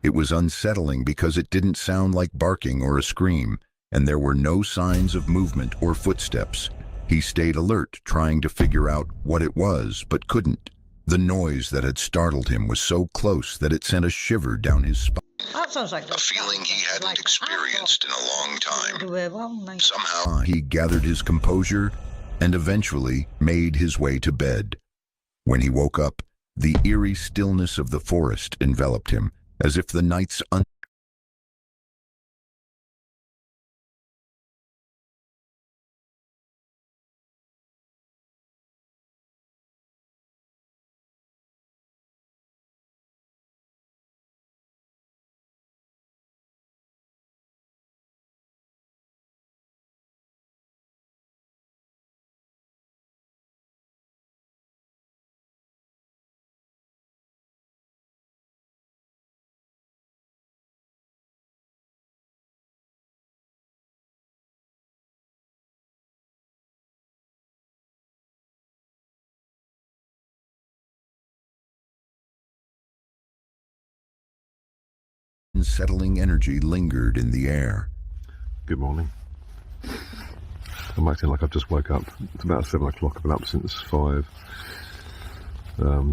It was unsettling because it didn't sound like barking or a scream, and there were no signs of movement or footsteps. He stayed alert, trying to figure out what it was, but couldn't. The noise that had startled him was so close that it sent a shiver down his spine. That sounds like a feeling he hadn't experienced in a long time. Somehow he gathered his composure and eventually made his way to bed. When he woke up, the eerie stillness of the forest enveloped him, as if the night's unsettling energy lingered in the air. Good morning. I'm acting like I've just woke up. It's about 7 o'clock. I've been up since 5.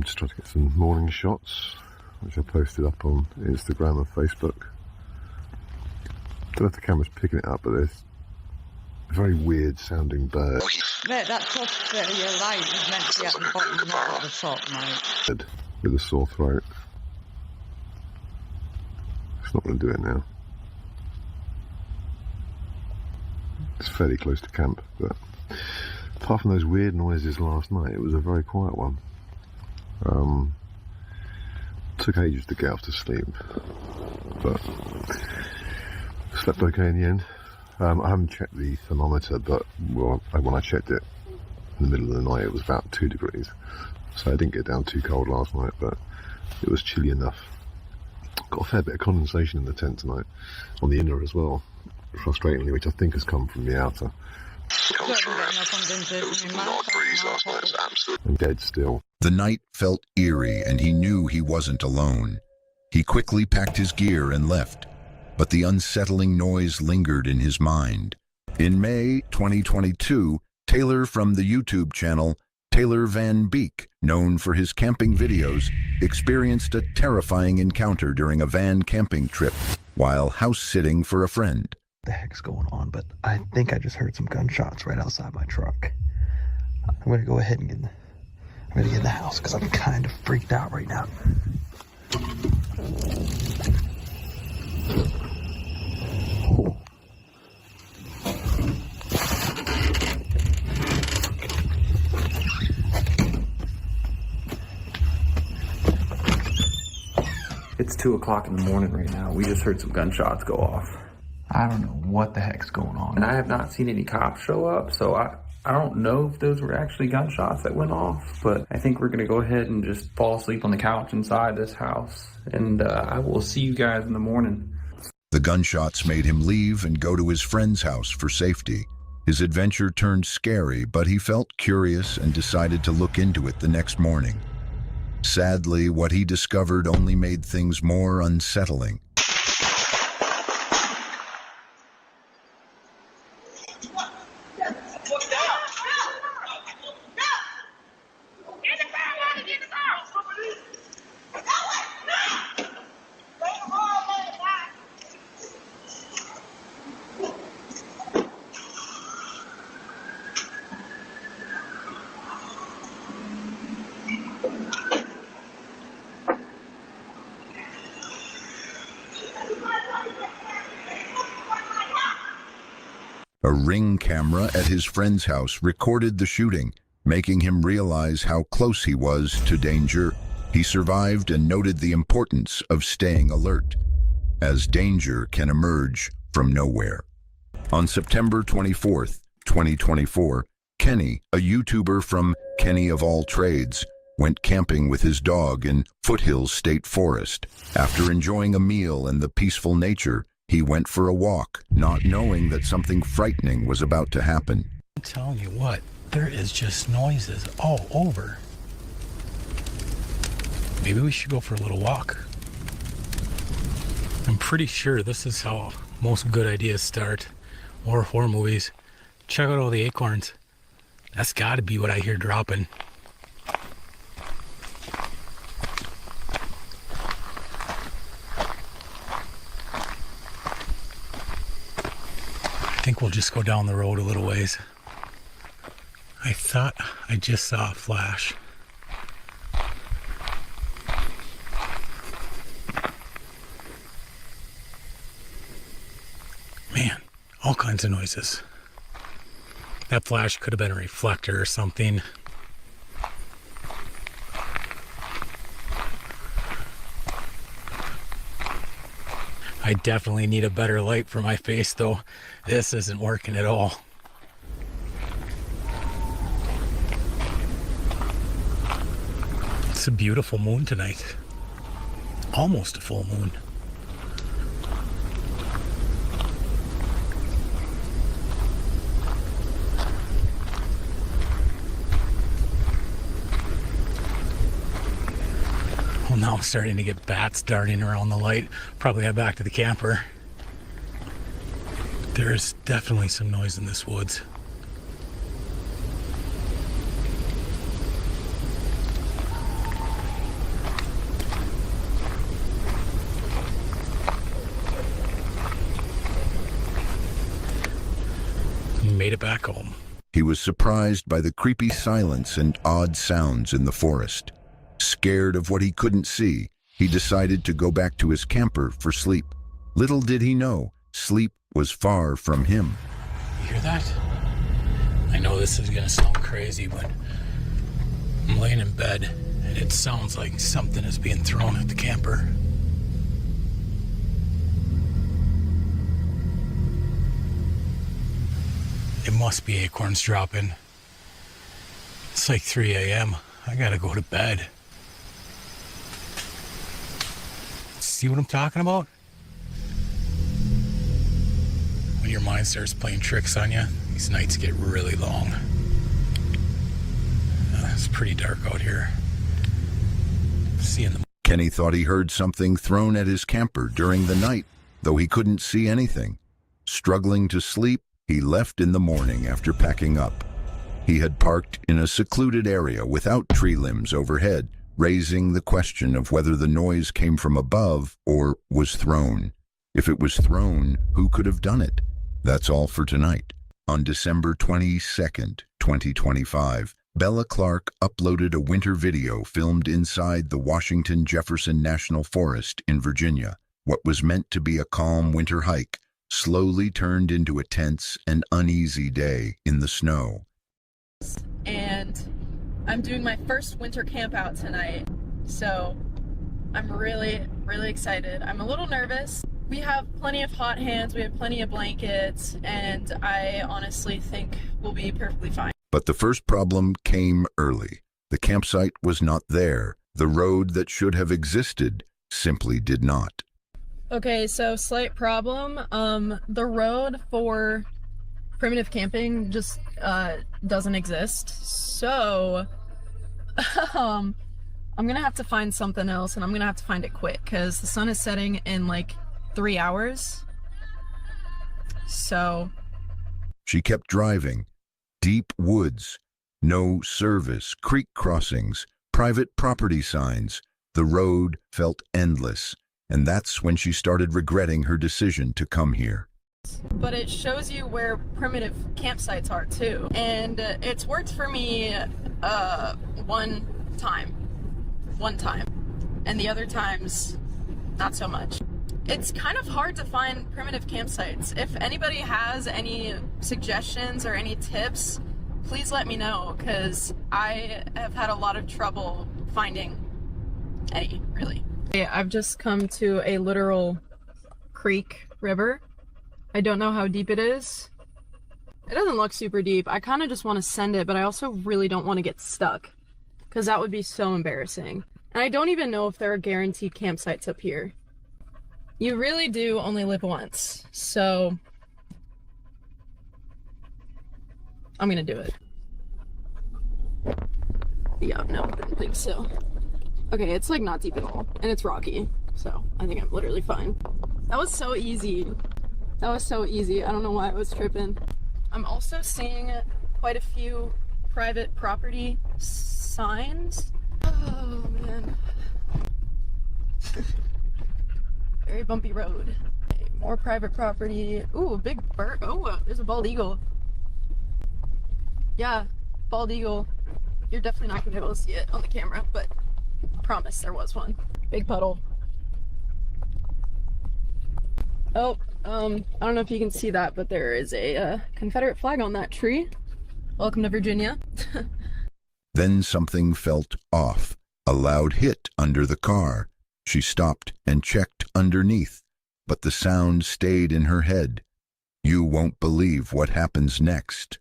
Just trying to get some morning shots, which I posted up on Instagram and Facebook. Don't know if the camera's picking it up, but there's a very weird sounding bird. Mate, that top bit of your light is meant to be at the bottom, not at the top, mate. With a sore throat. It's not going to do it now. It's fairly close to camp, but apart from those weird noises last night, it was a very quiet one. Took ages to get off to sleep, but slept okay in the end. I haven't checked the thermometer, but when I checked it in the middle of the night, it was about 2 degrees. So I didn't get down too cold last night, but it was chilly enough. Got a fair bit of condensation in the tent tonight, on the inner as well, frustratingly, which I think has come from the outer. It was not a breeze last night, it was absolutely. And dead still. The night felt eerie, and he knew he wasn't alone. He quickly packed his gear and left, but the unsettling noise lingered in his mind. In May 2022, Taylor from the YouTube channel Taylor Van Beek, known for his camping videos, experienced a terrifying encounter during a van camping trip while house-sitting for a friend. The heck's going on, but I think I just heard some gunshots right outside my truck. I'm gonna go ahead and get in the house because I'm kind of freaked out right now. It's 2 o'clock in the morning right now. We just heard some gunshots go off. I don't know what the heck's going on. And I have not seen any cops show up, so I don't know if those were actually gunshots that went off, but I think we're gonna go ahead and just fall asleep on the couch inside this house. And I will see you guys in the morning. The gunshots made him leave and go to his friend's house for safety. His adventure turned scary, but he felt curious and decided to look into it the next morning. Sadly, what he discovered only made things more unsettling. A Ring camera at his friend's house recorded the shooting, making him realize how close he was to danger. He survived and noted the importance of staying alert, as danger can emerge from nowhere. On September 24th, 2024, Kenny, a YouTuber from Kenny of All Trades, went camping with his dog in Foothills State Forest. After enjoying a meal in the peaceful nature, he went for a walk, not knowing that something frightening was about to happen. I'm telling you what, there is just noises all over. Maybe we should go for a little walk. I'm pretty sure this is how most good ideas start, or horror movies. Check out all the acorns. That's gotta be what I hear dropping. I think we'll just go down the road a little ways. I thought I just saw a flash. Man, all kinds of noises. That flash could have been a reflector or something. I definitely need a better light for my face, though. This isn't working at all. It's a beautiful moon tonight. Almost a full moon. Well, now I'm starting to get bats darting around the light. Probably head back to the camper. There's definitely some noise in this woods. We made it back home. He was surprised by the creepy silence and odd sounds in the forest. Scared of what he couldn't see, he decided to go back to his camper for sleep. Little did he know, sleep was far from him. You hear that? I know this is gonna sound crazy, but I'm laying in bed and it sounds like something is being thrown at the camper. It must be acorns dropping. It's like 3 a.m. I gotta go to bed. See what I'm talking about? When your mind starts playing tricks on you, these nights get really long. It's pretty dark out here. Seeing them. Kenny thought he heard something thrown at his camper during the night, though he couldn't see anything. Struggling to sleep, he left in the morning after packing up. He had parked in a secluded area without tree limbs overhead, raising the question of whether the noise came from above or was thrown. If it was thrown, who could have done it? That's all for tonight. On December 22nd, 2025, Bella Clark uploaded a winter video filmed inside the Washington Jefferson National Forest in Virginia. What was meant to be a calm winter hike slowly turned into a tense and uneasy day in the snow. And I'm doing my first winter camp out tonight, so I'm really excited. I'm a little nervous. We have plenty of hot hands, we have plenty of blankets, and I honestly think we'll be perfectly fine. But the first problem came early. The campsite was not there. The road that should have existed simply did not. Okay, so slight problem. The road for primitive camping just doesn't exist. So I'm gonna have to find something else, and I'm gonna have to find it quick because the sun is setting in like 3 hours. So She kept driving. Deep woods, no service, creek crossings, private property signs. The road felt endless, and that's when she started regretting her decision to come here. but it shows you where primitive campsites are too. And it's worked for me one time. And the other times, not so much. It's kind of hard to find primitive campsites. If anybody has any suggestions or any tips, please let me know, because I have had a lot of trouble finding any, really. I've just come to a literal creek river. I don't know how deep it is. It doesn't look super deep. I kind of just want to send it, but I also really don't want to get stuck, because that would be so embarrassing. And I don't even know if there are guaranteed campsites up here. You really do only live once, so I'm gonna do it. Yeah, no, I don't think so. Okay, it's like not deep at all, and it's rocky, so I think I'm literally fine. That was so easy. That was so easy. I don't know why I was tripping. I'm also seeing quite a few private property signs. Oh, man. Very bumpy road. Okay, more private property. Ooh, a big bird. Oh, there's a bald eagle. Yeah, bald eagle. You're definitely not gonna be able to see it on the camera, but I promise there was one. Big puddle. Oh, I don't know if you can see that, but there is a Confederate flag on that tree. Welcome to Virginia. Then something felt off. A loud hit under the car. She stopped and checked underneath, but the sound stayed in her head. You won't believe what happens next.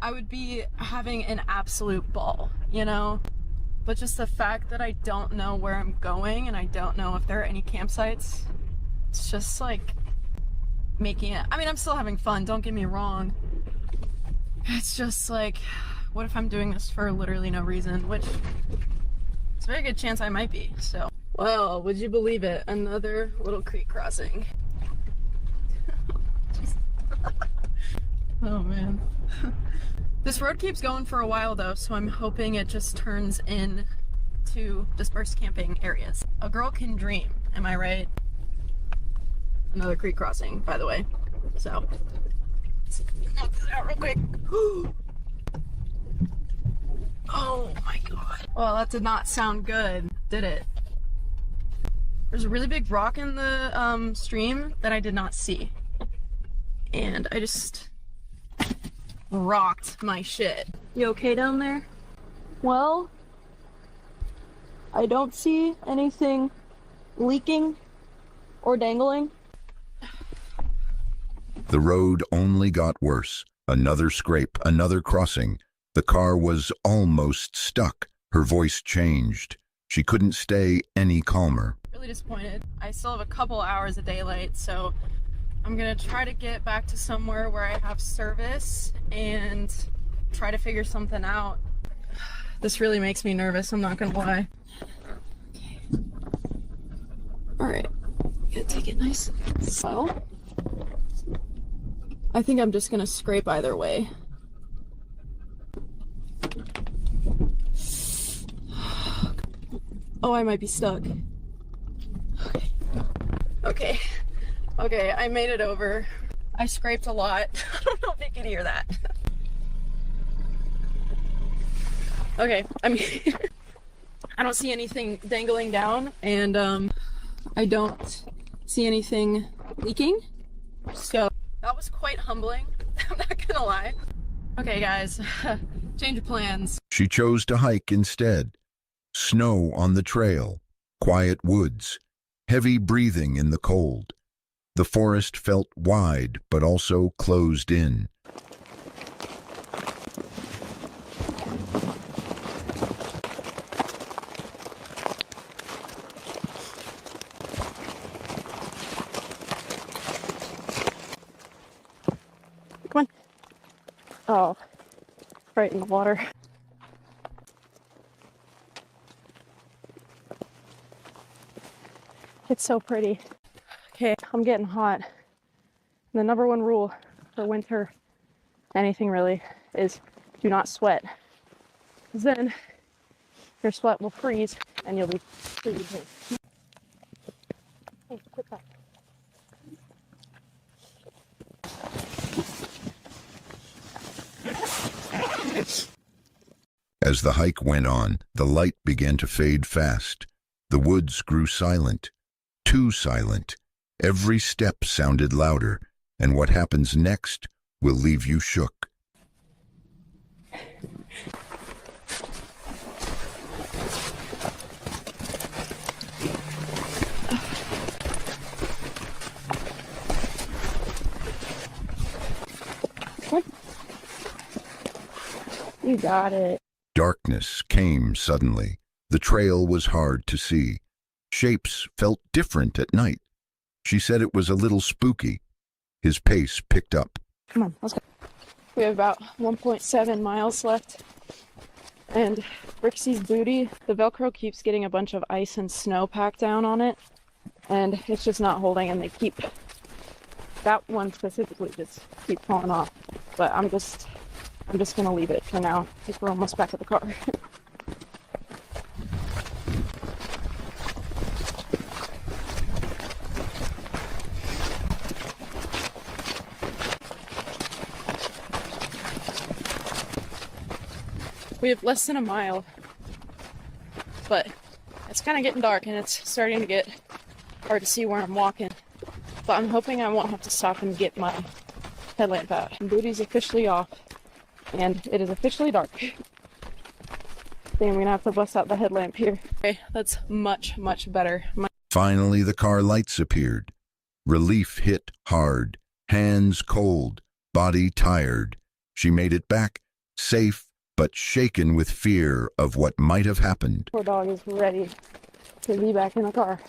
I would be having an absolute ball, you know? But just the fact that I don't know where I'm going and I don't know if there are any campsites, it's just like making it, I mean, I'm still having fun, don't get me wrong. It's just like, what if I'm doing this for literally no reason, which it's a very good chance I might be, so. Well, would you believe it? Another little creek crossing. Oh man. This road keeps going for a while though, so I'm hoping it just turns into dispersed camping areas. A girl can dream, am I right? Another creek crossing, by the way. So, let's knock this out real quick. Oh my god. Well, that did not sound good, did it? There's a really big rock in the stream that I did not see. And I just rocked my shit. You okay down there? Well, I don't see anything leaking or dangling. The road only got worse. Another scrape, another crossing. The car was almost stuck. Her voice changed. She couldn't stay any calmer. Really disappointed. I still have a couple hours of daylight, so I'm gonna try to get back to somewhere where I have service and try to figure something out. This really makes me nervous, I'm not gonna lie. Okay. Alright, gotta take it nice and slow. I think I'm just gonna scrape either way. Oh, I might be stuck. Okay. Okay, I made it over. I scraped a lot. I don't know if you can hear that. Okay, I mean, I don't see anything dangling down, and I don't see anything leaking. So that was quite humbling. I'm not gonna lie. Okay, guys, change of plans. She chose to hike instead. Snow on the trail, quiet woods, heavy breathing in the cold. The forest felt wide, but also closed in. Oh, right in the water. It's so pretty. Okay, I'm getting hot. The number one rule for winter, anything really, is do not sweat. Because then your sweat will freeze and you'll be freezing. Hey, quit that. As the hike went on, the light began to fade fast. The woods grew silent, too silent. Every step sounded louder, and what happens next will leave you shook. You got it. Darkness came suddenly. The trail was hard to see. Shapes felt different at night. She said it was a little spooky. His pace picked up. Come on, let's go. We have about 1.7 miles left. And Brixie's booty, the Velcro keeps getting a bunch of ice and snow packed down on it. And it's just not holding, and that one specifically just keeps falling off. But I'm just gonna leave it for now, because we're almost back at the car. We have less than a mile, but it's kind of getting dark and it's starting to get hard to see where I'm walking. But I'm hoping I won't have to stop and get my headlamp out. Booty's officially off, and it is officially dark. I think I'm gonna have to bust out the headlamp here. Okay, that's much, much better. Finally, the car lights appeared. Relief hit hard, hands cold, body tired. She made it back, safe, but shaken with fear of what might have happened. Poor dog is ready to be back in the car.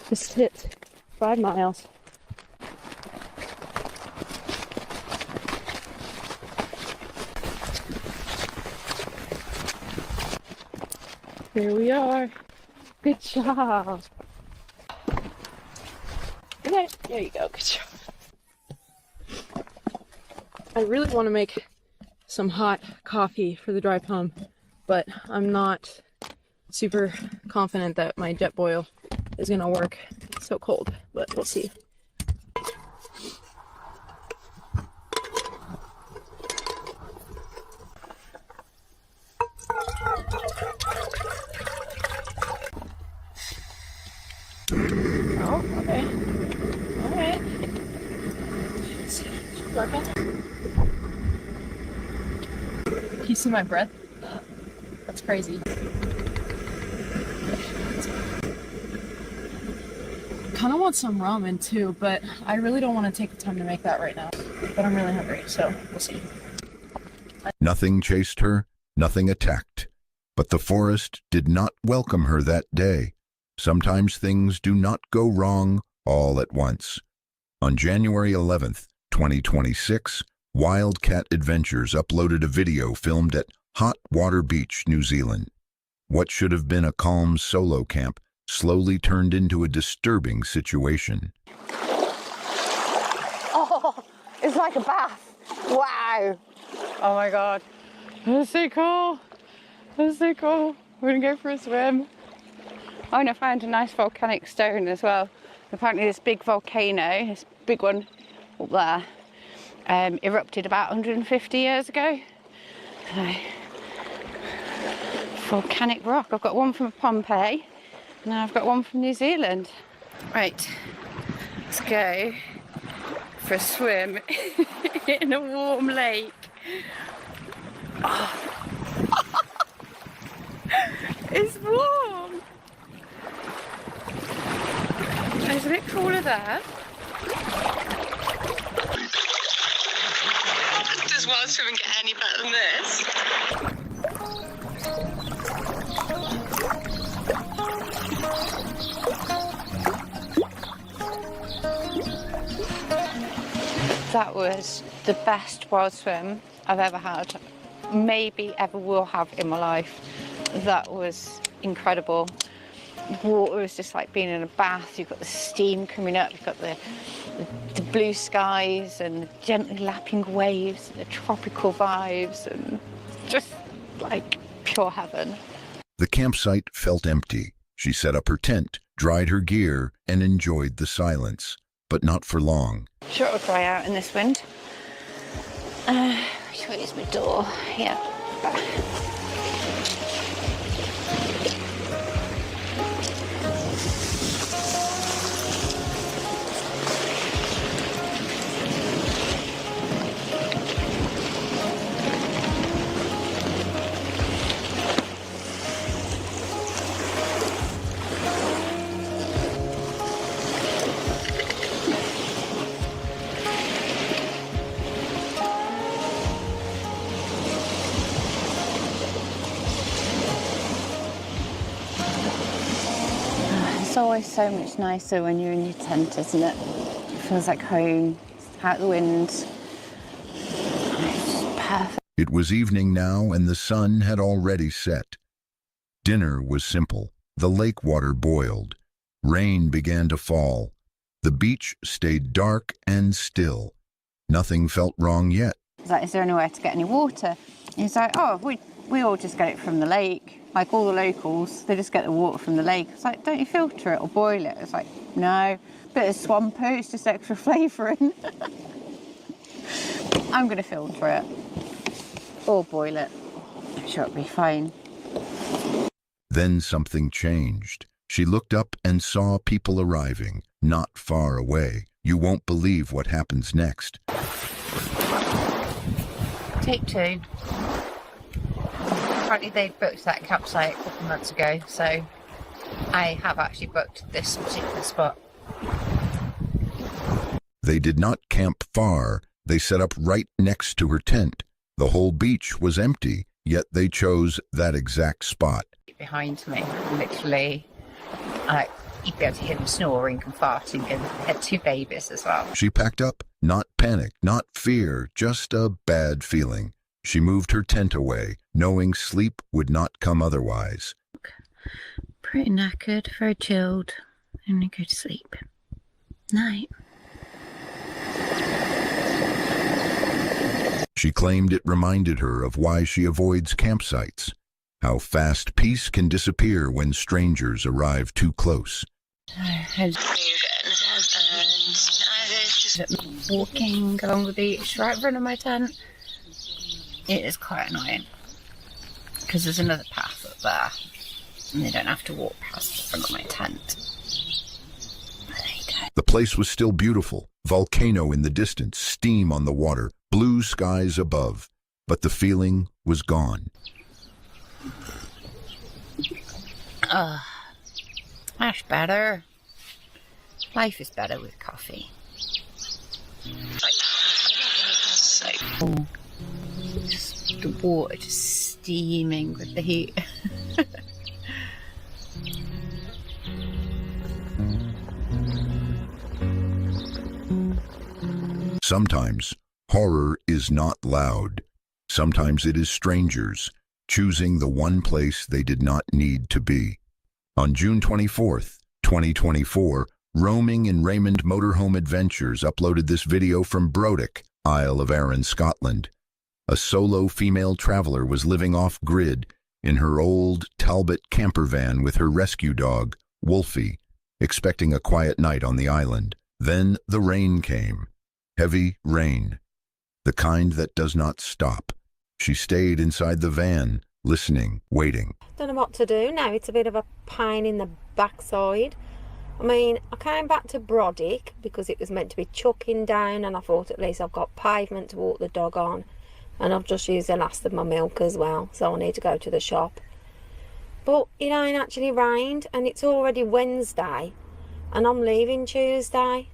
Just hit 5 miles. Here we are. Good job. Okay, there you go. Good job. I really want to make some hot coffee for the dry pump, but I'm not super confident that my jet boil is gonna work. It's so cold, but we'll see. Oh, okay. All right. Working. Can you see my breath? That's crazy. Kind of want some ramen too, but I really don't want to take the time to make that right now. But I'm really hungry, so we'll see. Nothing chased her, nothing attacked. But the forest did not welcome her that day. Sometimes things do not go wrong all at once. On January 11th, 2026, Wildcat Adventures uploaded a video filmed at Hot Water Beach, New Zealand. What should have been a calm solo camp slowly turned into a disturbing situation. Oh, it's like a bath. Wow. Oh my God. That's so cool. That's so cool. We're gonna go for a swim. Oh, and I found a nice volcanic stone as well. Apparently this big volcano, this big one up there, erupted about 150 years ago. So, volcanic rock. I've got one from Pompeii, and now I've got one from New Zealand. Right, let's go for a swim in a warm lake. Oh. It's warm. It's a bit cooler there. Does water swimming get any better than this? That was the best wild swim I've ever had, maybe ever will have in my life. That was incredible. The water was just like being in a bath. You've got the steam coming up, you've got the blue skies and the gently lapping waves, and the tropical vibes, and just like pure heaven. The campsite felt empty. She set up her tent, dried her gear, and enjoyed the silence, but not for long. Sure it'll dry out in this wind. Which way is my door? Yeah. It's always so much nicer when you're in your tent, isn't it? It feels like home, out the wind. It's just perfect. It was evening now, and the sun had already set. Dinner was simple. The lake water boiled. Rain began to fall. The beach stayed dark and still. Nothing felt wrong yet. It's like, is there anywhere to get any water? And he's like, oh, we all just get it from the lake. Like all the locals, they just get the water from the lake. It's like, don't you filter it or boil it? It's like, no. Bit of swampo, it's just extra flavouring. I'm going to filter it. Or boil it. I'm sure it'll be fine. Then something changed. She looked up and saw people arriving, not far away. You won't believe what happens next. Take two. Apparently they booked that campsite a couple of months ago, so I have actually booked this particular spot. They did not camp far. They set up right next to her tent. The whole beach was empty, yet they chose that exact spot. Behind me, literally, you'd be able to hear them snoring and farting, and they had two babies as well. She packed up, not panic, not fear, just a bad feeling. She moved her tent away, knowing sleep would not come otherwise. Pretty knackered, very chilled. I'm gonna go to sleep. Night. She claimed it reminded her of why she avoids campsites, how fast peace can disappear when strangers arrive too close. Walking along the beach right in front of my tent. It is quite annoying because there's another path up there and they don't have to walk past the front of my tent. The place was still beautiful. Volcano in the distance, steam on the water, blue skies above. But the feeling was gone. That's better. Life is better with coffee. Just the water just steaming with the heat. Sometimes horror is not loud. Sometimes it is strangers choosing the one place they did not need to be. On June 24th, 2024, Roaming in Raymond Motorhome Adventures uploaded this video from Brodick, Isle of Arran, Scotland. A solo female traveler was living off-grid in her old Talbot camper van with her rescue dog, Wolfie, expecting a quiet night on the island. Then the rain came. Heavy rain. The kind that does not stop. She stayed inside the van, listening, waiting. Don't know what to do now. It's a bit of a pain in the backside. I mean, I came back to Brodick because it was meant to be chucking down, and I thought at least I've got pavement to walk the dog on. And I've just used the last of my milk as well, so I need to go to the shop. But it ain't actually rained, and it's already Wednesday, and I'm leaving Tuesday.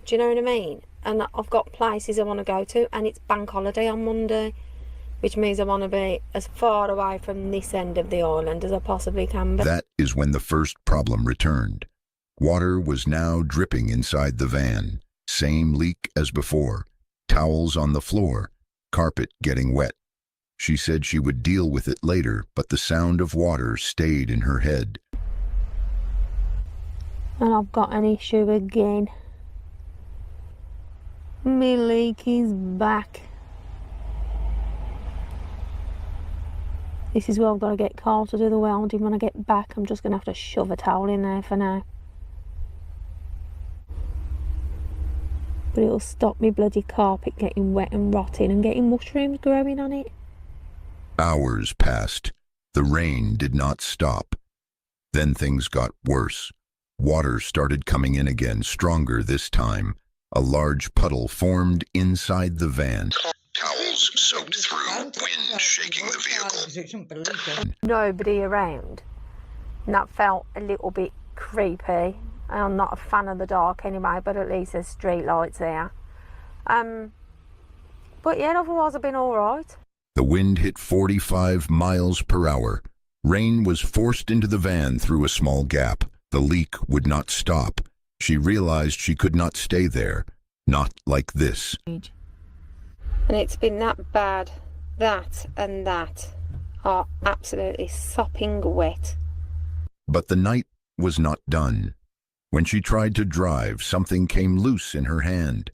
Do you know what I mean? And I've got places I want to go to, and it's bank holiday on Monday, which means I want to be as far away from this end of the island as I possibly can be. That is when the first problem returned. Water was now dripping inside the van. Same leak as before. Towels on the floor. Carpet getting wet. She said she would deal with it later, but the sound of water stayed in her head. And I've got an issue again. Me leak is back. This is where I've got to get Carl to do the welding. When I get back, I'm just going to have to shove a towel in there for now. But it'll stop me bloody carpet getting wet and rotting and getting mushrooms growing on it. Hours passed. The rain did not stop. Then things got worse. Water started coming in again, stronger this time. A large puddle formed inside the van. Towels soaked through, wind shaking the vehicle. Nobody around. And that felt a little bit creepy. I'm not a fan of the dark anyway, but at least there's street lights there. But yeah, otherwise I've been alright. The wind hit 45 miles per hour. Rain was forced into the van through a small gap. The leak would not stop. She realized she could not stay there. Not like this. And it's been that bad. That and that are absolutely sopping wet. But the night was not done. When she tried to drive, something came loose in her hand.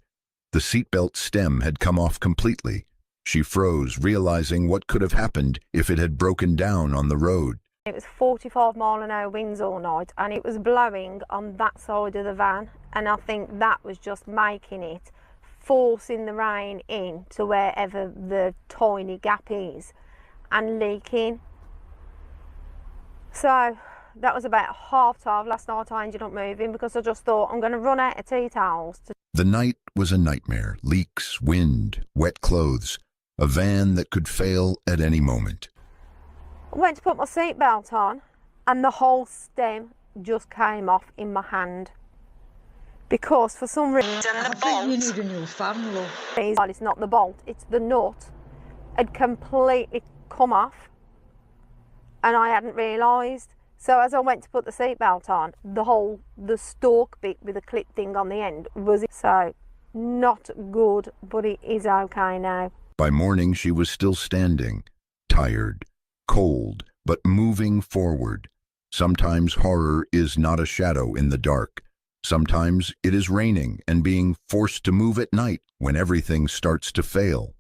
The seatbelt stem had come off completely. She froze, realizing what could have happened if it had broken down on the road. It was 45-mile-an-hour winds all night, and it was blowing on that side of the van, and I think that was just making it, forcing the rain in to wherever the tiny gap is and leaking. So that was about 12:30 last night. I ended up moving because I just thought I'm going to run out of tea towels. The night was a nightmare. Leaks, wind, wet clothes. A van that could fail at any moment. I went to put my seatbelt on and the whole stem just came off in my hand. Because for some reason I think you need a new fan, love. It's not the bolt, it's the nut had completely come off and I hadn't realised. So as I went to put the seatbelt on, the stalk bit with the clip thing on the end was so not good, but it is okay now. By morning she was still standing, tired, cold, but moving forward. Sometimes horror is not a shadow in the dark. Sometimes it is raining and being forced to move at night when everything starts to fail.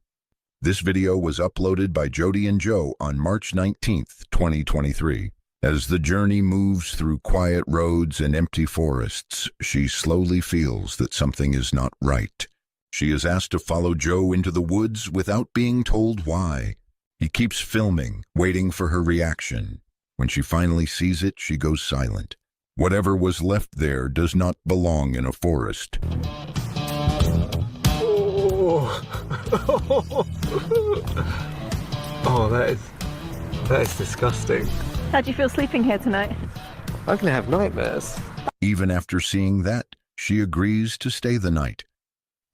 This video was uploaded by Jody and Joe on March 19th, 2023. As the journey moves through quiet roads and empty forests, she slowly feels that something is not right. She is asked to follow Joe into the woods without being told why. He keeps filming, waiting for her reaction. When she finally sees it, she goes silent. Whatever was left there does not belong in a forest. Oh, that is disgusting. How do you feel sleeping here tonight? I'm gonna have nightmares. Even after seeing that, she agrees to stay the night.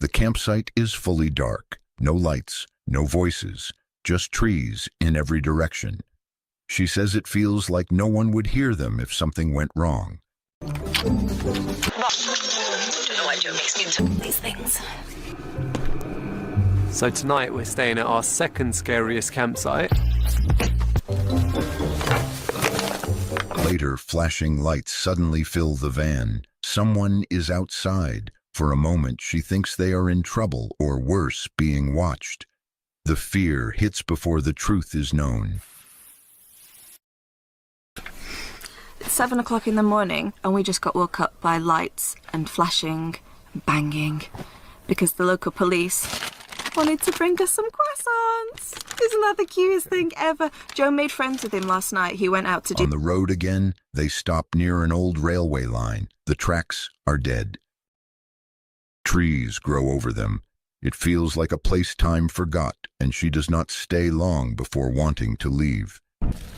The campsite is fully dark. No lights, no voices, just trees in every direction. She says it feels like no one would hear them if something went wrong. I don't know why Joe makes me into these things. So tonight we're staying at our second scariest campsite. Later, flashing lights suddenly fill the van. Someone is outside. For a moment, she thinks they are in trouble, or worse, being watched. The fear hits before the truth is known. It's 7 o'clock in the morning, and we just got woke up by lights and flashing and banging because the local police wanted to bring us some croissants. Isn't that the cutest thing ever? Joe made friends with him last night. He went out to do... On the road again, they stop near an old railway line. The tracks are dead. Trees grow over them. It feels like a place time forgot, and she does not stay long before wanting to leave.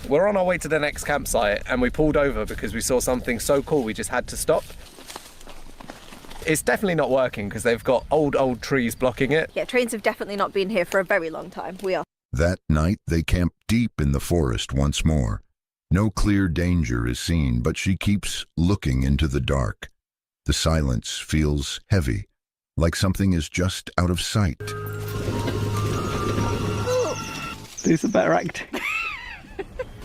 We're on our way to the next campsite, and we pulled over because we saw something so cool we just had to stop. It's definitely not working because they've got old trees blocking it. Yeah, trains have definitely not been here for a very long time. We are. That night, they camp deep in the forest once more. No clear danger is seen, but she keeps looking into the dark. The silence feels heavy. like something is just out of sight. Do some better acting.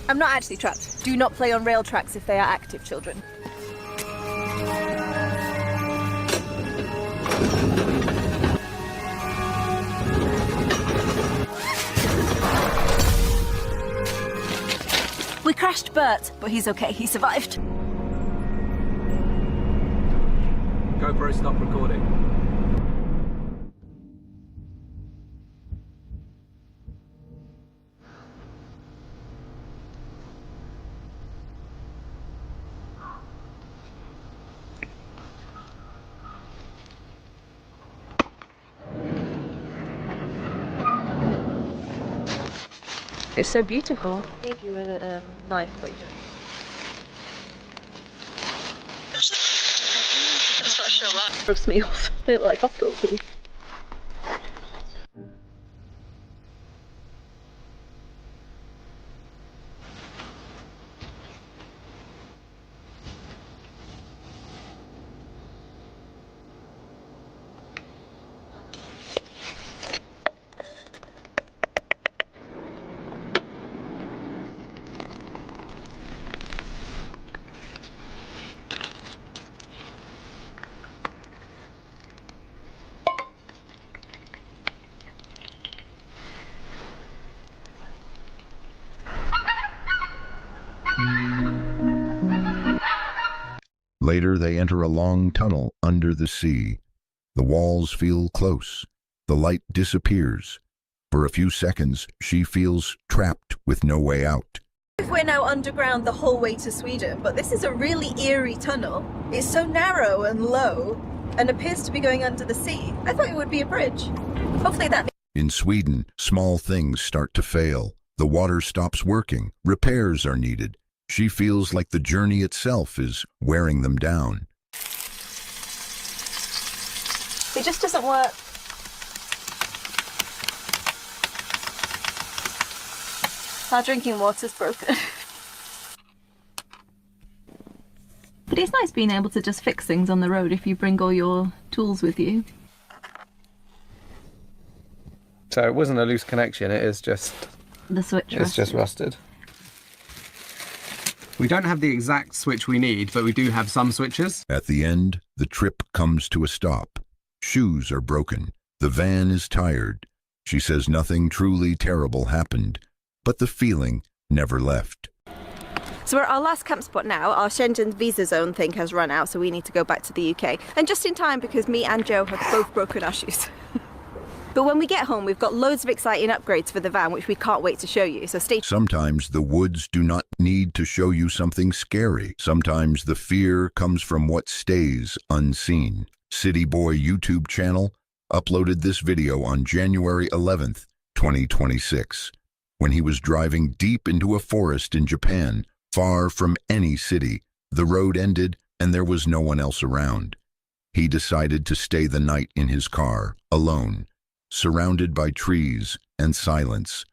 I'm not actually trapped. Do not play on rail tracks if they are active children. We crashed Bert, but he's okay. He survived. GoPro, stop recording. It's so beautiful. Thank you with a knife, but you That's not show up. Gross me off. They look like hospital food. Later, they enter a long tunnel under the sea. The walls feel close. The light disappears. For a few seconds, she feels trapped with no way out. We're now underground the whole way to Sweden, but this is a really eerie tunnel. It's so narrow and low and appears to be going under the sea. I thought it would be a bridge. Hopefully that... In Sweden, small things start to fail. The water stops working. Repairs are needed. She feels like the journey itself is wearing them down. It just doesn't work. Our drinking water's broken. But it's nice being able to just fix things on the road if you bring all your tools with you. So it wasn't a loose connection, it is just... The switch rusted. It's just rusted. We don't have the exact switch we need, but we do have some switches. At the end, the trip comes to a stop. Shoes are broken. The van is tired. She says nothing truly terrible happened, but the feeling never left. So we're at our last camp spot now. Our Shenzhen visa zone thing has run out, so we need to go back to the UK. And just in time, because me and Joe have both broken our shoes. But when we get home, we've got loads of exciting upgrades for the van, which we can't wait to show you, so stay tuned. Sometimes the woods do not need to show you something scary. Sometimes the fear comes from what stays unseen. City Boy YouTube channel uploaded this video on January 11th, 2026, when he was driving deep into a forest in Japan, far from any city. The road ended and there was no one else around. He decided to stay the night in his car, alone, surrounded by trees and silence.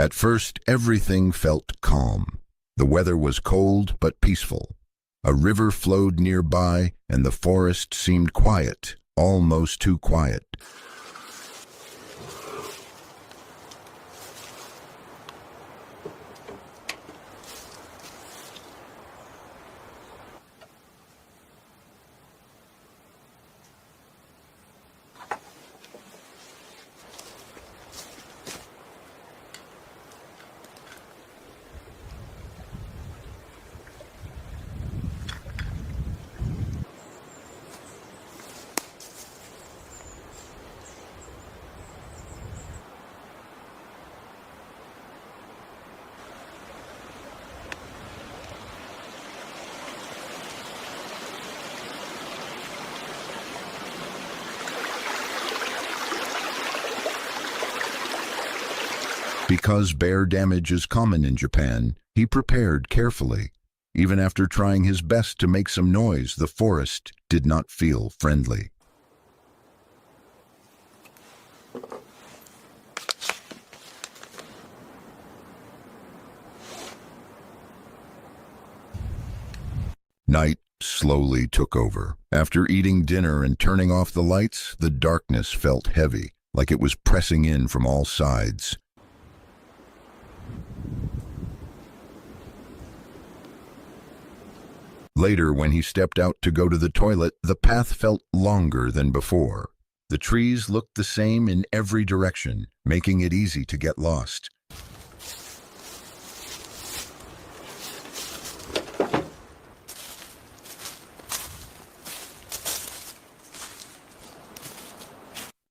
At first, everything felt calm. The weather was cold but peaceful. A river flowed nearby, and the forest seemed quiet, almost too quiet. Because bear damage is common in Japan, he prepared carefully. Even after trying his best to make some noise, the forest did not feel friendly. Night slowly took over. After eating dinner and turning off the lights, the darkness felt heavy, like it was pressing in from all sides. Later, when he stepped out to go to the toilet, the path felt longer than before. The trees looked the same in every direction, making it easy to get lost.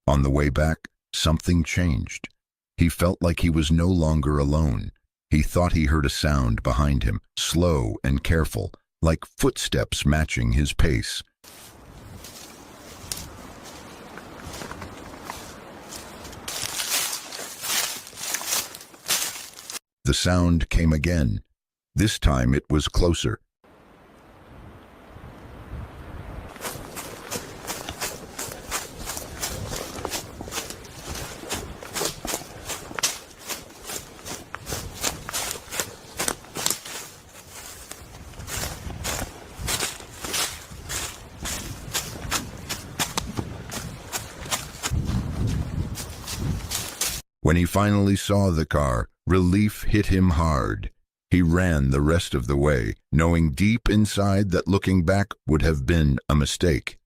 On the way back, something changed. He felt like he was no longer alone. He thought he heard a sound behind him, slow and careful, like footsteps matching his pace. The sound came again. This time it was closer. When he finally saw the car, relief hit him hard. He ran the rest of the way, knowing deep inside that looking back would have been a mistake.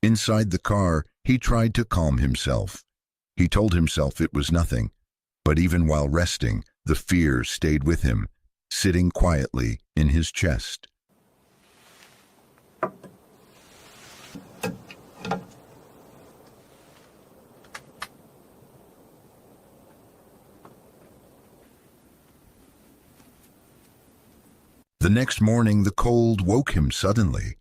Inside the car, he tried to calm himself. He told himself it was nothing, but even while resting, the fear stayed with him, sitting quietly in his chest. The next morning, the cold woke him suddenly.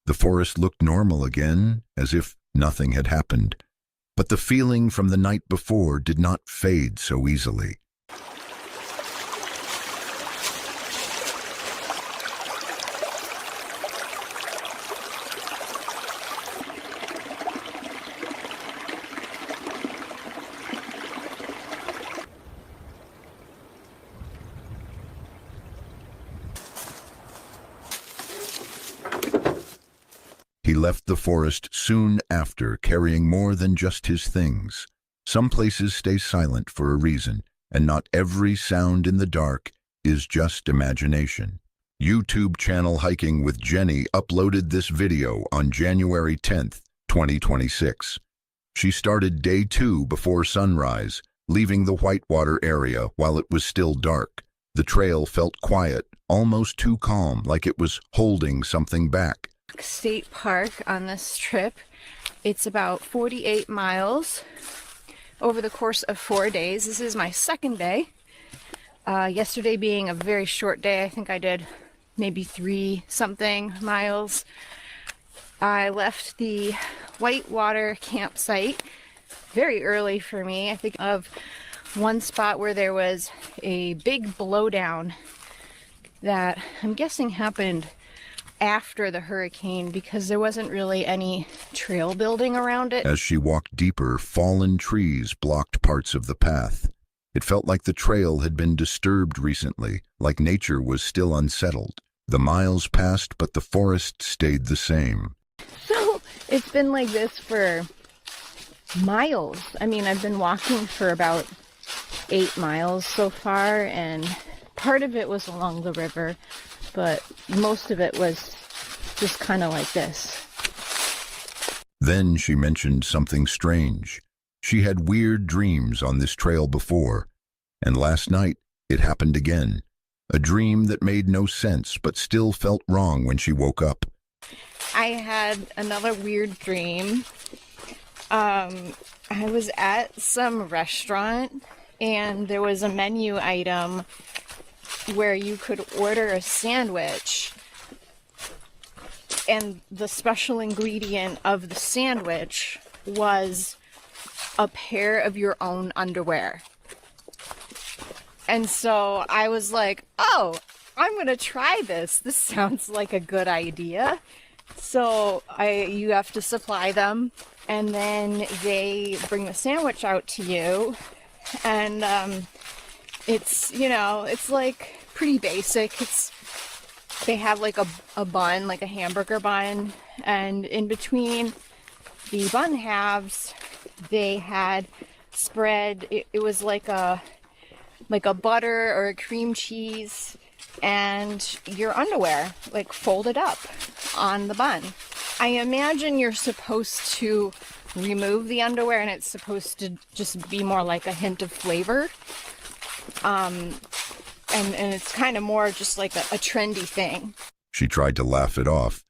The forest looked normal again, as if nothing had happened. But the feeling from the night before did not fade so easily. He left the forest soon after, carrying more than just his things. Some places stay silent for a reason, and not every sound in the dark is just imagination. YouTube channel Hiking with Jenny uploaded this video on January 10th, 2026. She started day 2 before sunrise, leaving the Whitewater area while it was still dark. The trail felt quiet, almost too calm, like it was holding something back. State Park on this trip. It's about 48 miles over the course of 4 days. This is my second day. Yesterday being a very short day. I think I did maybe 3-something miles. I left the Whitewater campsite very early for me. I think of one spot where there was a big blowdown that I'm guessing happened after the hurricane because there wasn't really any trail building around it. As she walked deeper, fallen trees blocked parts of the path. It felt like the trail had been disturbed recently, like nature was still unsettled. The miles passed, but the forest stayed the same. So it's been like this for miles. I mean, I've been walking for about 8 miles so far, and part of it was along the river, but most of it was just kind of like this. Then she mentioned something strange. She had weird dreams on this trail before, and last night it happened again. A dream that made no sense but still felt wrong when she woke up. I had another weird dream I was at some restaurant and there was a menu item where you could order a sandwich, and the special ingredient of the sandwich was a pair of your own underwear. And so I was like, oh, I'm gonna try this. This sounds like a good idea. So you have to supply them, and then they bring the sandwich out to you, and it's, you know, it's like pretty basic. They have like a bun, like a hamburger bun, and in between the bun halves they had spread, it was like a butter or a cream cheese and your underwear, like folded up on the bun. I imagine you're supposed to remove the underwear and it's supposed to just be more like a hint of flavor. And it's kind of more just like a trendy thing. She tried to laugh it off,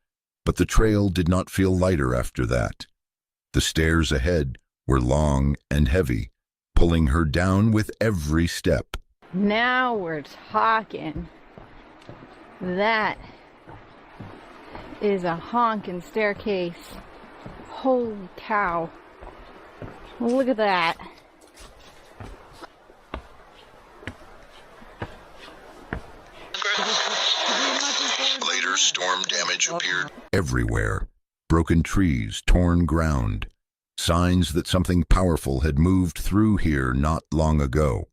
but the trail did not feel lighter after that. The stairs ahead were long and heavy, pulling her down with every step. Now we're talking. That is a honking staircase. Holy cow. Look at that. Later, storm damage appeared everywhere. Broken trees, torn ground. Signs that something powerful had moved through here not long ago.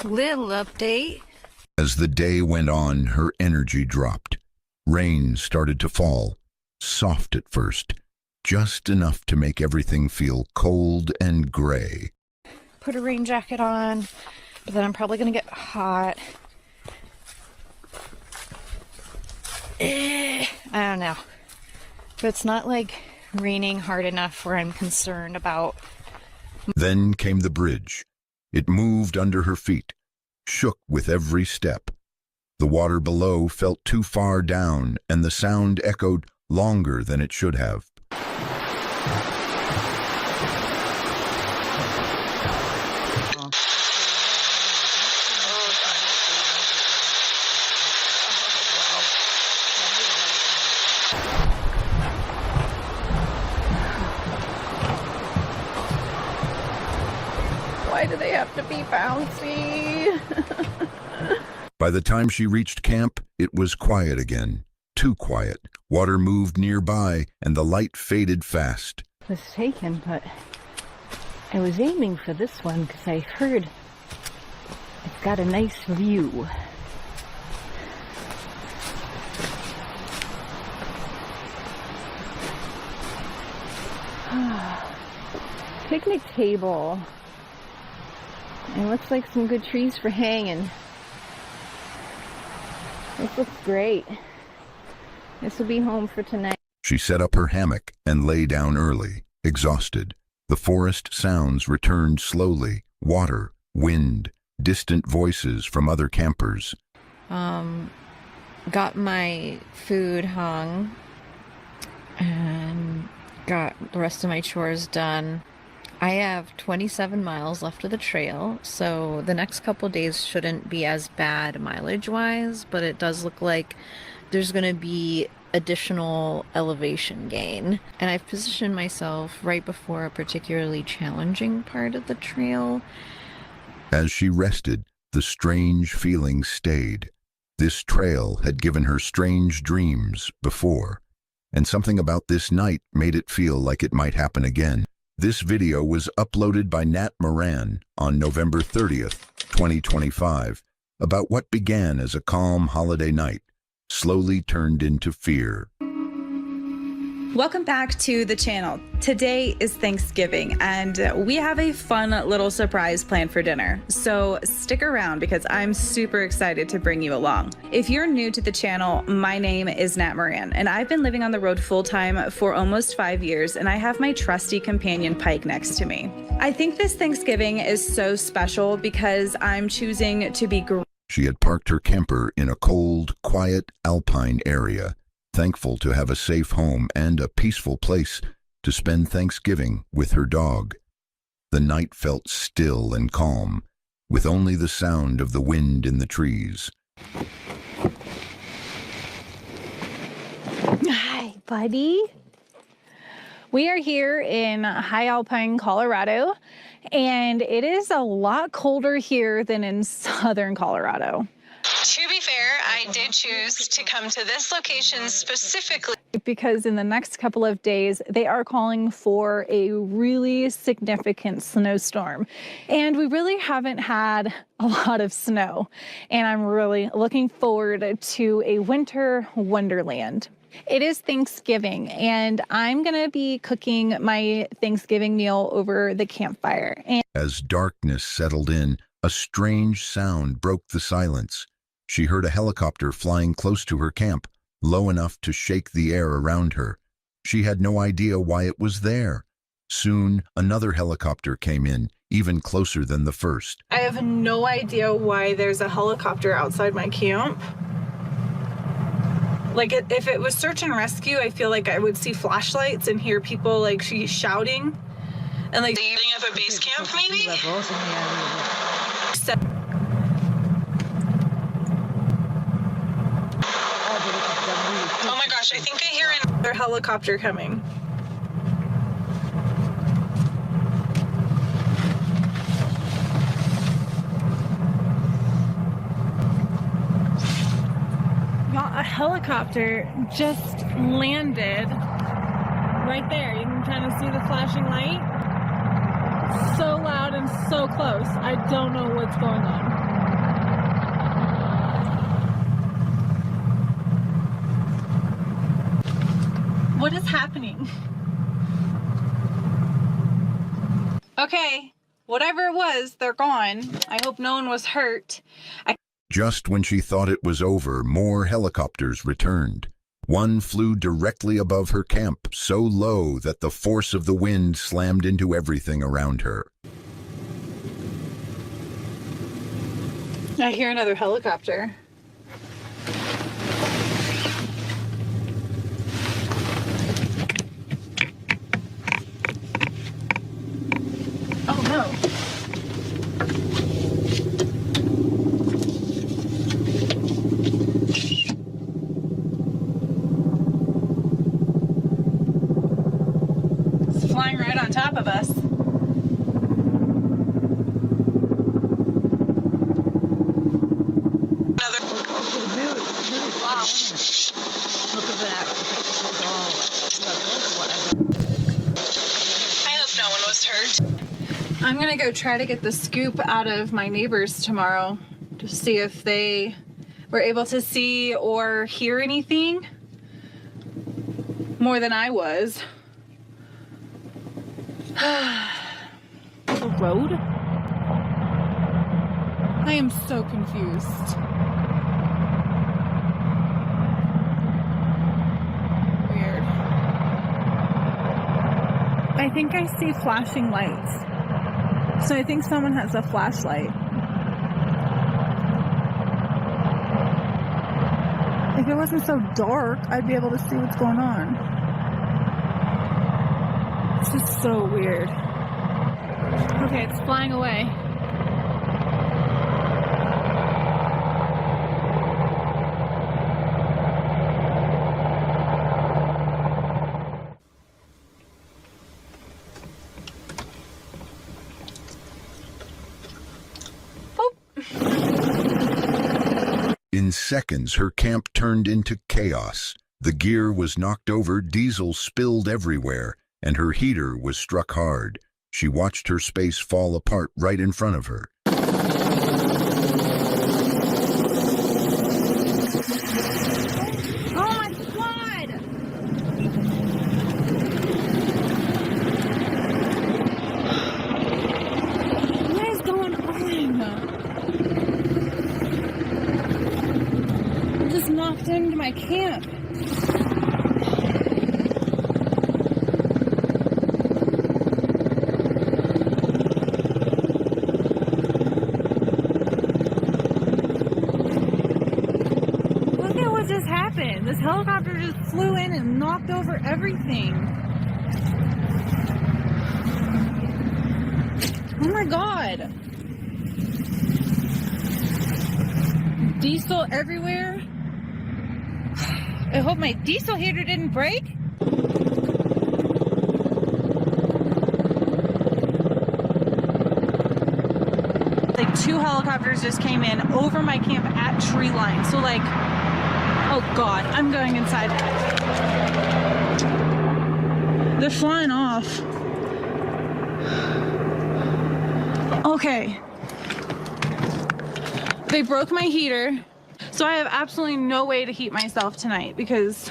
Little update. As the day went on, her energy dropped. Rain started to fall, soft at first, just enough to make everything feel cold and gray. Put a rain jacket on, but then I'm probably gonna get hot. I don't know. But it's not like raining hard enough where I'm concerned about. Then came the bridge. It moved under her feet, shook with every step. The water below felt too far down, and the sound echoed longer than it should have. Why do they have to be bouncy? By the time she reached camp, it was quiet again. Too quiet. Water moved nearby, and the light faded fast. Was taken, but I was aiming for this one because I heard it's got a nice view. Picnic table. It looks like some good trees for hanging. This looks great. This will be home for tonight. She set up her hammock and lay down early, exhausted. The forest sounds returned slowly. Water, wind, distant voices from other campers. Got my food hung and got the rest of my chores done. I have 27 miles left of the trail, so the next couple days shouldn't be as bad mileage-wise, but it does look like there's going to be additional elevation gain. And I've positioned myself right before a particularly challenging part of the trail. As she rested, the strange feeling stayed. This trail had given her strange dreams before, and something about this night made it feel like it might happen again. This video was uploaded by Nat Moran on November 30th, 2025, about what began as a calm holiday night slowly turned into fear. Welcome back to the channel. Today is Thanksgiving and we have a fun little surprise planned for dinner. So stick around because I'm super excited to bring you along. If you're new to the channel, my name is Nat Moran and I've been living on the road full time for almost 5 years and I have my trusty companion Pike next to me. I think this Thanksgiving is so special because I'm choosing to be She had parked her camper in a cold, quiet, alpine area, thankful to have a safe home and a peaceful place to spend Thanksgiving with her dog. The night felt still and calm, with only the sound of the wind in the trees. Hi, buddy. We are here in High Alpine, Colorado, and it is a lot colder here than in southern Colorado. To be fair, I did choose to come to this location specifically because in the next couple of days, they are calling for a really significant snowstorm. And we really haven't had a lot of snow. And I'm really looking forward to a winter wonderland. It is Thanksgiving, and I'm going to be cooking my Thanksgiving meal over the campfire. And as darkness settled in, a strange sound broke the silence. She heard a helicopter flying close to her camp, low enough to shake the air around her. She had no idea why it was there. Soon, another helicopter came in, even closer than the first. I have no idea why there's a helicopter outside my camp. Like, if it was search and rescue, I feel like I would see flashlights and hear people, like, shouting. And, like, setting up a base camp, maybe? Oh my gosh, I think I hear another helicopter coming. Y'all, a helicopter just landed right there. You can kind of see the flashing light. So loud and so close. I don't know what's going on. What is happening? Okay, whatever it was, they're gone. I hope no one was hurt. Just when she thought it was over, more helicopters returned. One flew directly above her camp, so low that the force of the wind slammed into everything around her. I hear another helicopter. Oh no. It's flying right on top of us. I hope no one was hurt. I'm gonna go try to get the scoop out of my neighbors tomorrow to see if they were able to see or hear anything more than I was. The road? I am so confused. Weird. I think I see flashing lights. So I think someone has a flashlight. If it wasn't so dark, I'd be able to see what's going on. It's just so weird. Okay, it's flying away. In seconds, her camp turned into chaos. The gear was knocked over, diesel spilled everywhere, and her heater was struck hard. She watched her space fall apart right in front of her. Oh my God! my camp. Look at what just happened. This helicopter just flew in and knocked over everything. Oh my God. Diesel everywhere. I hope my diesel heater didn't break. Like 2 helicopters just came in over my camp at tree line. So like, oh God, I'm going inside. They're flying off. Okay. They broke my heater, so I have absolutely no way to heat myself tonight because...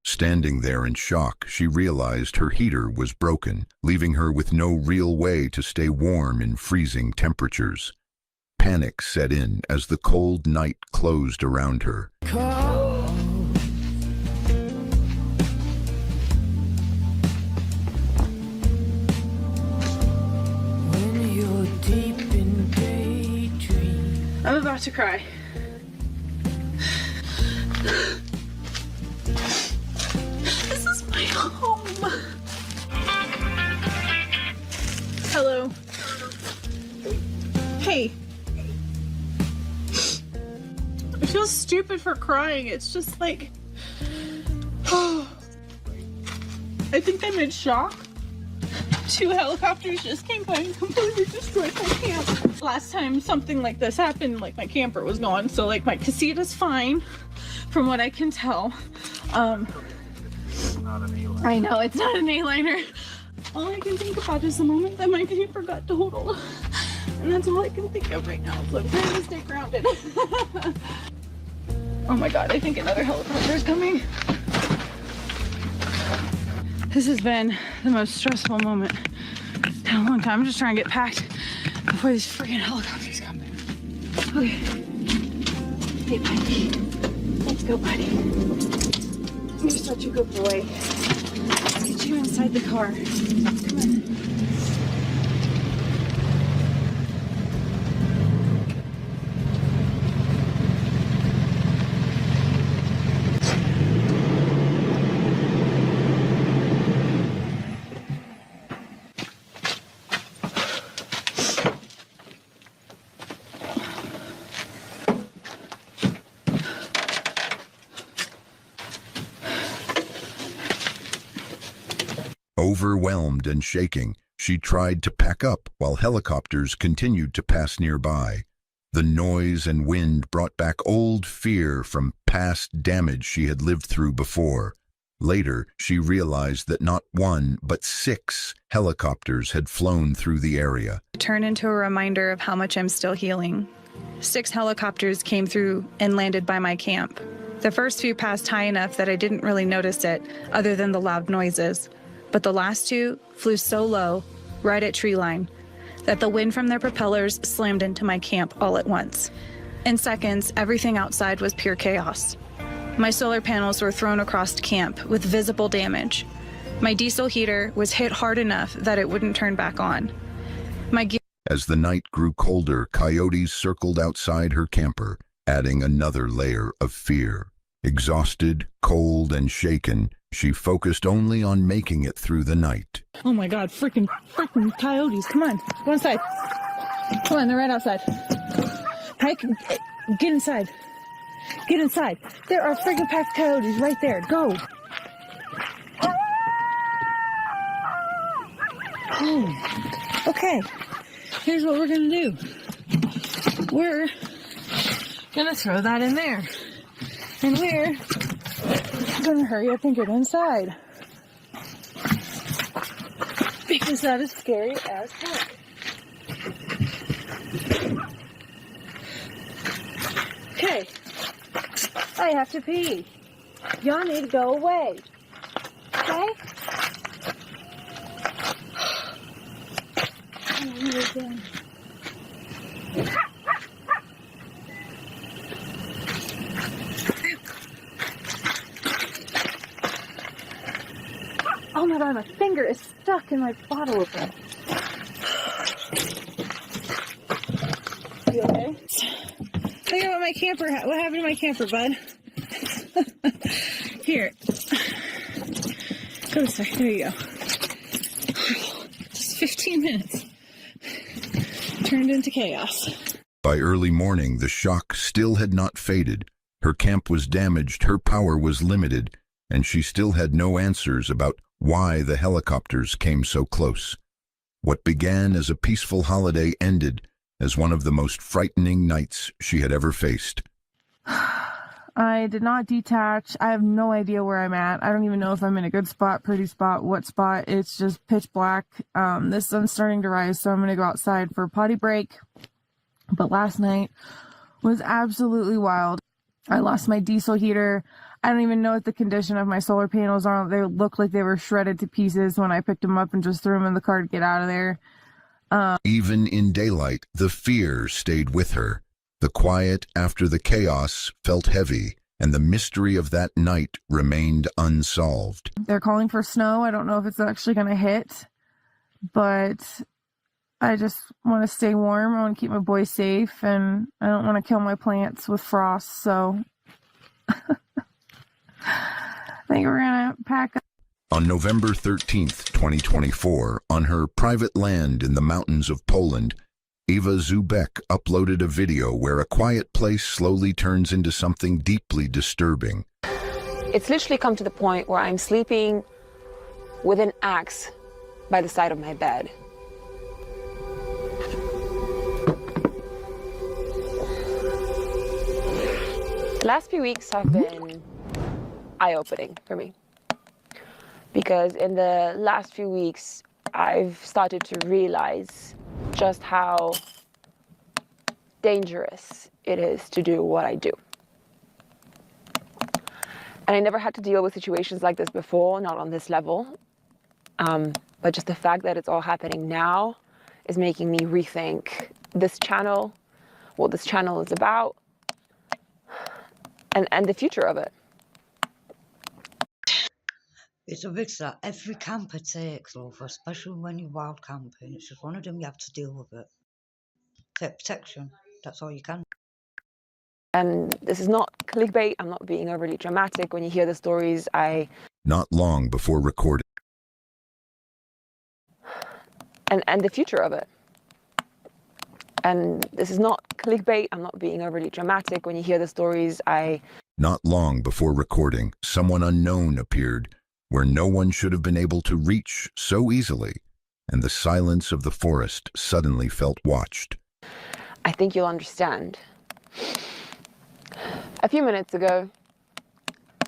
Standing there in shock, she realized her heater was broken, leaving her with no real way to stay warm in freezing temperatures. Panic set in as the cold night closed around her. I'm about to cry. This is my home. Hello. Hey. I feel stupid for crying. It's just like, oh. I think I'm in shock. 2 helicopters just came by and completely destroyed my camp. Last time something like this happened, like my camper was gone, so like my casita's fine, from what I can tell. I know it's not an A-liner. All I can think about is the moment that my camper got totaled, and that's all I can think of right now. So I'm trying to stay grounded. Oh my God! I think another helicopter is coming. This has been the most stressful moment in a long time. I'm just trying to get packed before these freaking helicopters come in. Okay. Hey, buddy. Let's go, buddy. You're such a good boy. Let's get you inside the car. Come on. Overwhelmed and shaking, she tried to pack up while helicopters continued to pass nearby. The noise and wind brought back old fear from past damage she had lived through before. Later, she realized that not 1, but 6 helicopters had flown through the area. Turn into a reminder of how much I'm still healing. 6 helicopters came through and landed by my camp. The first few passed high enough that I didn't really notice it, other than the loud noises. But the last 2 flew so low, right at tree line, that the wind from their propellers slammed into my camp all at once. In seconds, everything outside was pure chaos. My solar panels were thrown across camp with visible damage. My diesel heater was hit hard enough that it wouldn't turn back on. As the night grew colder, coyotes circled outside her camper, adding another layer of fear. Exhausted, cold, and shaken, she focused only on making it through the night. Oh my God, freaking coyotes. Come on, go inside. Come on, they're right outside. Pike, get inside. Get inside. There are freaking packed coyotes right there. Go. Oh. Okay, here's what we're gonna do. We're gonna throw that in there. And we're gonna hurry up and get inside. Because that is scary as heck. Okay. I have to pee. Y'all need to go away. Okay? Oh my god, my finger is stuck in my bottle opener. You okay? Think about my camper. What happened to my camper, bud? Here. Go this way. There you go. Just 15 minutes. Turned into chaos. By early morning, the shock still had not faded. Her camp was damaged, her power was limited, and she still had no answers about why the helicopters came so close. What began as a peaceful holiday ended as one of the most frightening nights she had ever faced. I did not detach. I have no idea where I'm at. I don't even know if I'm in a good spot, pretty spot, what spot. It's just pitch black. The sun's starting to rise, so I'm going to go outside for a potty break. But last night was absolutely wild. I lost my diesel heater. I don't even know what the condition of my solar panels are. They looked like they were shredded to pieces when I picked them up and just threw them in the car to get out of there. Even in daylight, the fear stayed with her. The quiet after the chaos felt heavy, and the mystery of that night remained unsolved. They're calling for snow. I don't know if it's actually going to hit, but I just want to stay warm. I want to keep my boys safe, and I don't want to kill my plants with frost, so I think we're going to pack up. On November 13th, 2024, on her private land in the mountains of Poland, Eva Zubek uploaded a video where a quiet place slowly turns into something deeply disturbing. It's literally come to the point where I'm sleeping with an axe by the side of my bed. The last few weeks have been eye-opening for me, because in the last few weeks I've started to realize just how dangerous it is to do what I do. And I never had to deal with situations like this before, not on this level. But just the fact that it's all happening now is making me rethink this channel, what this channel is about, and the future of it. It's a risk that every camper takes, love, especially when you're wild camping. It's just one of them, you have to deal with it. Take protection, that's all you can. And this is not clickbait, I'm not being overly dramatic. When you hear the stories, Not long before recording. And the future of it. And this is not clickbait, I'm not being overly dramatic. When you hear the stories, Not long before recording, someone unknown appeared where no one should have been able to reach so easily, and the silence of the forest suddenly felt watched. I think you'll understand. A few minutes ago,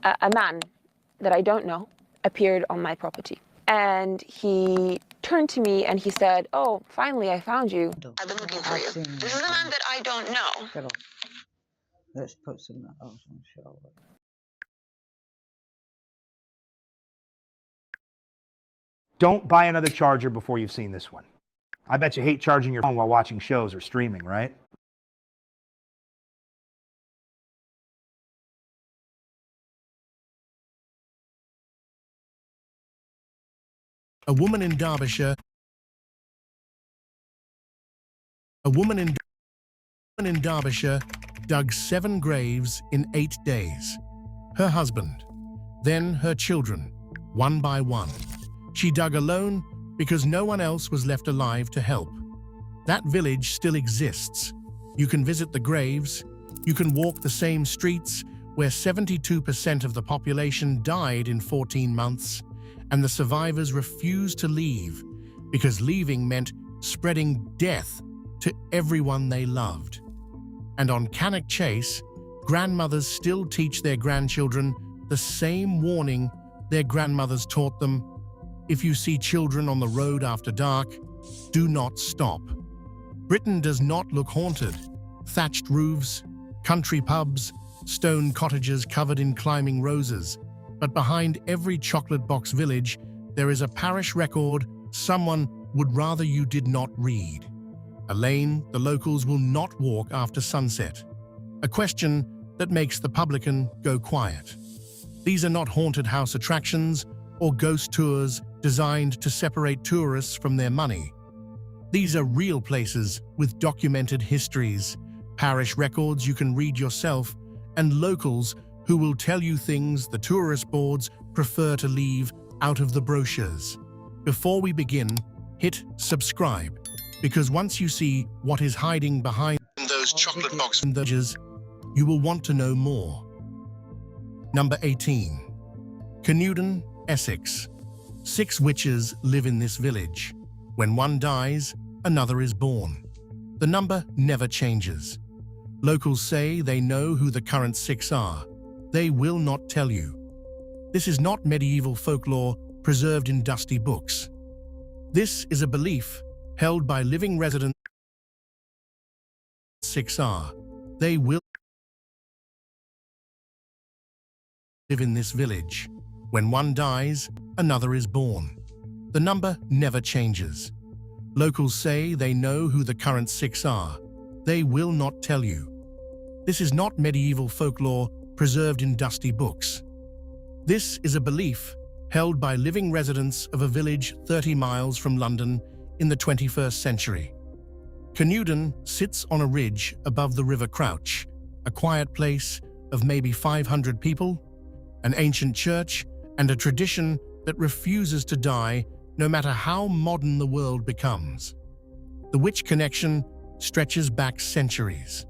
a man that I don't know appeared on my property. And he turned to me and he said, "Oh, finally I found you. I've been looking for you. This is a man that I don't know." Get on. Let's put some else on the show. Don't buy another charger before you've seen this one. I bet you hate charging your phone while watching shows or streaming, right? A woman in Derbyshire dug 7 graves in 8 days. Her husband, then her children, one by one. She dug alone because no one else was left alive to help. That village still exists. You can visit the graves. You can walk the same streets where 72% of the population died in 14 months, and the survivors refused to leave because leaving meant spreading death to everyone they loved. And on Cannock Chase, grandmothers still teach their grandchildren the same warning their grandmothers taught them: if you see children on the road after dark, do not stop. Britain does not look haunted. Thatched roofs, country pubs, stone cottages covered in climbing roses. But behind every chocolate box village, there is a parish record someone would rather you did not read. A lane the locals will not walk after sunset. A question that makes the publican go quiet. These are not haunted house attractions or ghost tours designed to separate tourists from their money. These are real places with documented histories, parish records you can read yourself, and locals who will tell you things the tourist boards prefer to leave out of the brochures. Before we begin, hit subscribe, because once you see what is hiding behind those chocolate boxes, you will want to know more. Number 18. Canewdon, Essex. 6 witches live in this village. When one dies, another is born. The number never changes. Locals say they know who the current 6 are. They will not tell you. This is not medieval folklore preserved in dusty books. This is a belief held by living residents. 6 are. They will live in this village. When one dies, another is born. The number never changes. Locals say they know who the current 6 are. They will not tell you. This is not medieval folklore preserved in dusty books. This is a belief held by living residents of a village 30 miles from London in the 21st century. Canewdon sits on a ridge above the River Crouch, a quiet place of maybe 500 people, an ancient church, and a tradition that refuses to die no matter how modern the world becomes. The witch connection stretches back centuries.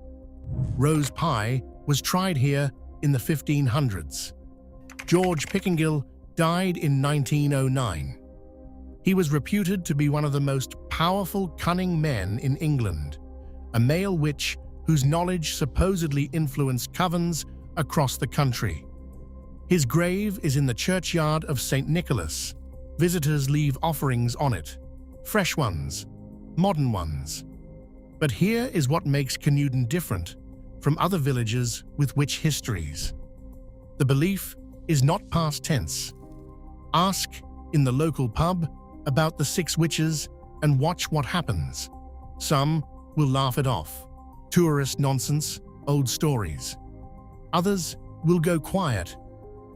Rose Pye was tried here in the 1500s. George Pickingill died in 1909. He was reputed to be one of the most powerful, cunning men in England, a male witch whose knowledge supposedly influenced covens across the country. His grave is in the churchyard of St. Nicholas. Visitors leave offerings on it, fresh ones, modern ones. But here is what makes Canewdon different from other villages with witch histories. The belief is not past tense. Ask in the local pub about the 6 witches and watch what happens. Some will laugh it off. Tourist nonsense, old stories. Others will go quiet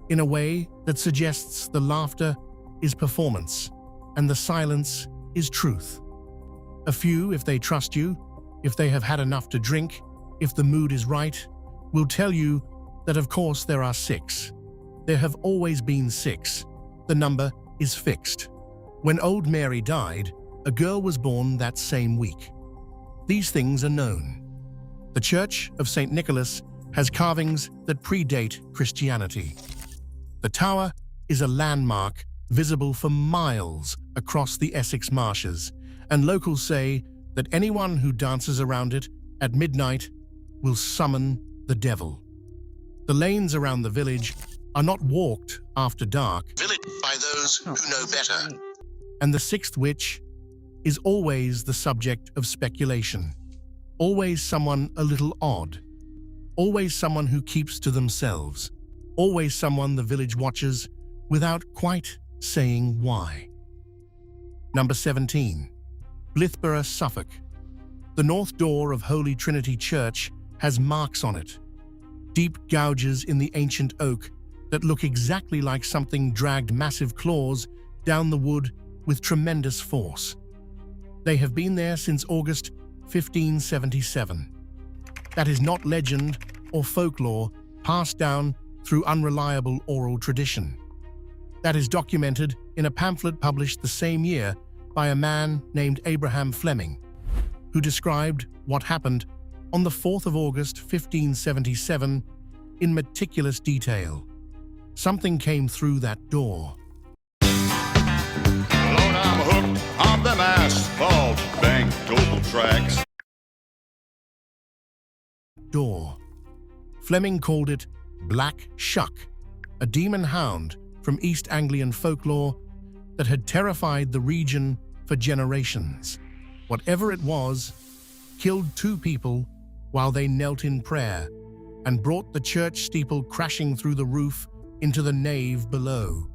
in a way that suggests the laughter is performance and the silence is truth. A few, if they trust you, if they have had enough to drink, if the mood is right, will tell you that of course there are 6. There have always been 6. The number is fixed. When old Mary died, a girl was born that same week. These things are known. The Church of St. Nicholas has carvings that predate Christianity. The tower is a landmark visible for miles across the Essex marshes, and locals say that anyone who dances around it at midnight will summon the devil. The lanes around the village are not walked after dark by those who know better. And the 6th witch is always the subject of speculation. Always someone a little odd. Always someone who keeps to themselves. Always someone the village watches without quite saying why. Number 17. Blythborough, Suffolk. The north door of Holy Trinity Church has marks on it. Deep gouges in the ancient oak that look exactly like something dragged massive claws down the wood with tremendous force. They have been there since August 1577. That is not legend or folklore passed down through unreliable oral tradition. That is documented in a pamphlet published the same year by a man named Abraham Fleming, who described what happened on the 4th of August 1577 in meticulous detail. Something came through that door. Lord, I'm hooked on them asphalt banked oval tracks. Door. Fleming called it Black Shuck, a demon hound from East Anglian folklore that had terrified the region for generations. Whatever it was, killed 2 people while they knelt in prayer and brought the church steeple crashing through the roof into the nave below.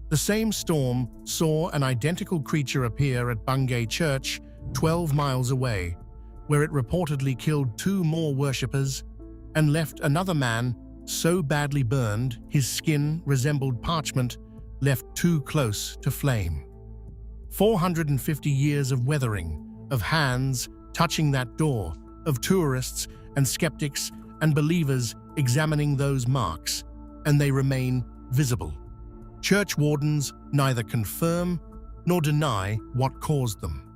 The same storm saw an identical creature appear at Bungay Church 12 miles away, where it reportedly killed 2 more worshippers and left another man so badly burned his skin resembled parchment, left too close to flame. 450 years of weathering, of hands touching that door, of tourists and skeptics and believers examining those marks, and they remain visible. Church wardens neither confirm nor deny what caused them.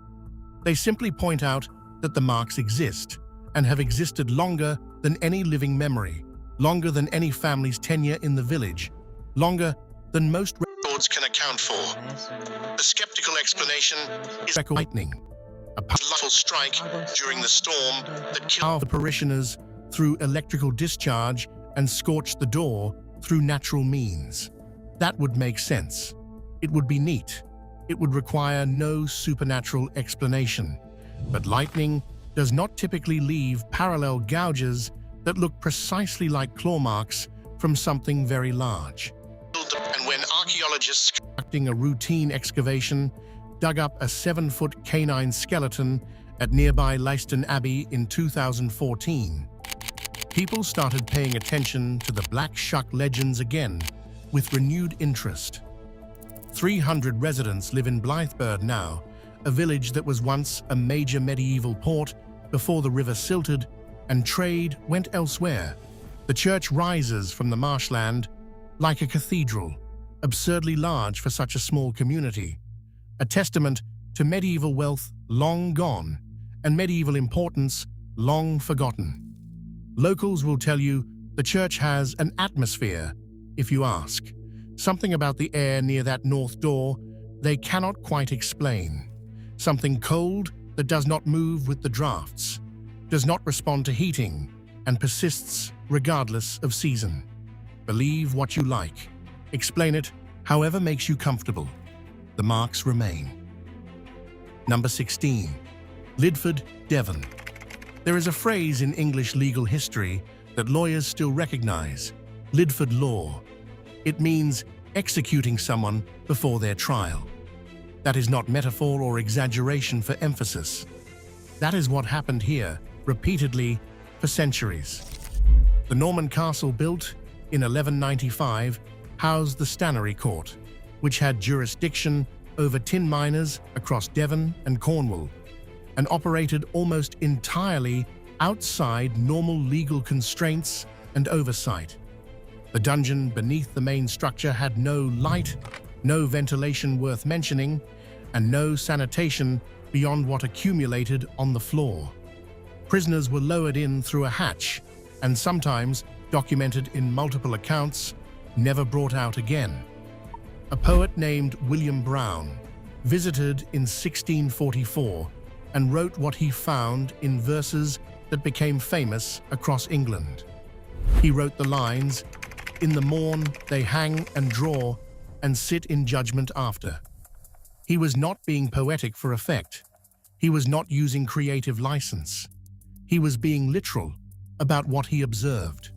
They simply point out that the marks exist and have existed longer than any living memory, longer than any family's tenure in the village, longer than most records can account for. The skeptical explanation is lightning, a powerful strike during the storm that killed the parishioners through electrical discharge and scorched the door through natural means. That would make sense. It would be neat. It would require no supernatural explanation. But lightning does not typically leave parallel gouges that look precisely like claw marks from something very large. And when archaeologists conducting a routine excavation dug up a 7-foot canine skeleton at nearby Leiston Abbey in 2014, people started paying attention to the Black Shuck legends again with renewed interest. 300 residents live in Blythburgh now, a village that was once a major medieval port before the river silted and trade went elsewhere. The church rises from the marshland like a cathedral, absurdly large for such a small community, a testament to medieval wealth long gone and medieval importance long forgotten. Locals will tell you the church has an atmosphere, if you ask. Something about the air near that north door they cannot quite explain. Something cold that does not move with the drafts, does not respond to heating, and persists regardless of season. Believe what you like. Explain it however makes you comfortable. The marks remain. Number 16. Lidford, Devon. There is a phrase in English legal history that lawyers still recognize: Lidford law. It means executing someone before their trial. That is not metaphor or exaggeration for emphasis. That is what happened here, repeatedly, for centuries. The Norman castle built in 1195 housed the Stannery Court, which had jurisdiction over tin miners across Devon and Cornwall, and operated almost entirely outside normal legal constraints and oversight. The dungeon beneath the main structure had no light, no ventilation worth mentioning, and no sanitation beyond what accumulated on the floor. Prisoners were lowered in through a hatch, and sometimes, documented in multiple accounts, never brought out again. A poet named William Browne visited in 1644 and wrote what he found in verses that became famous across England. He wrote the lines, "In the morn they hang and draw, and sit in judgment after." He was not being poetic for effect. He was not using creative license. He was being literal about what he observed.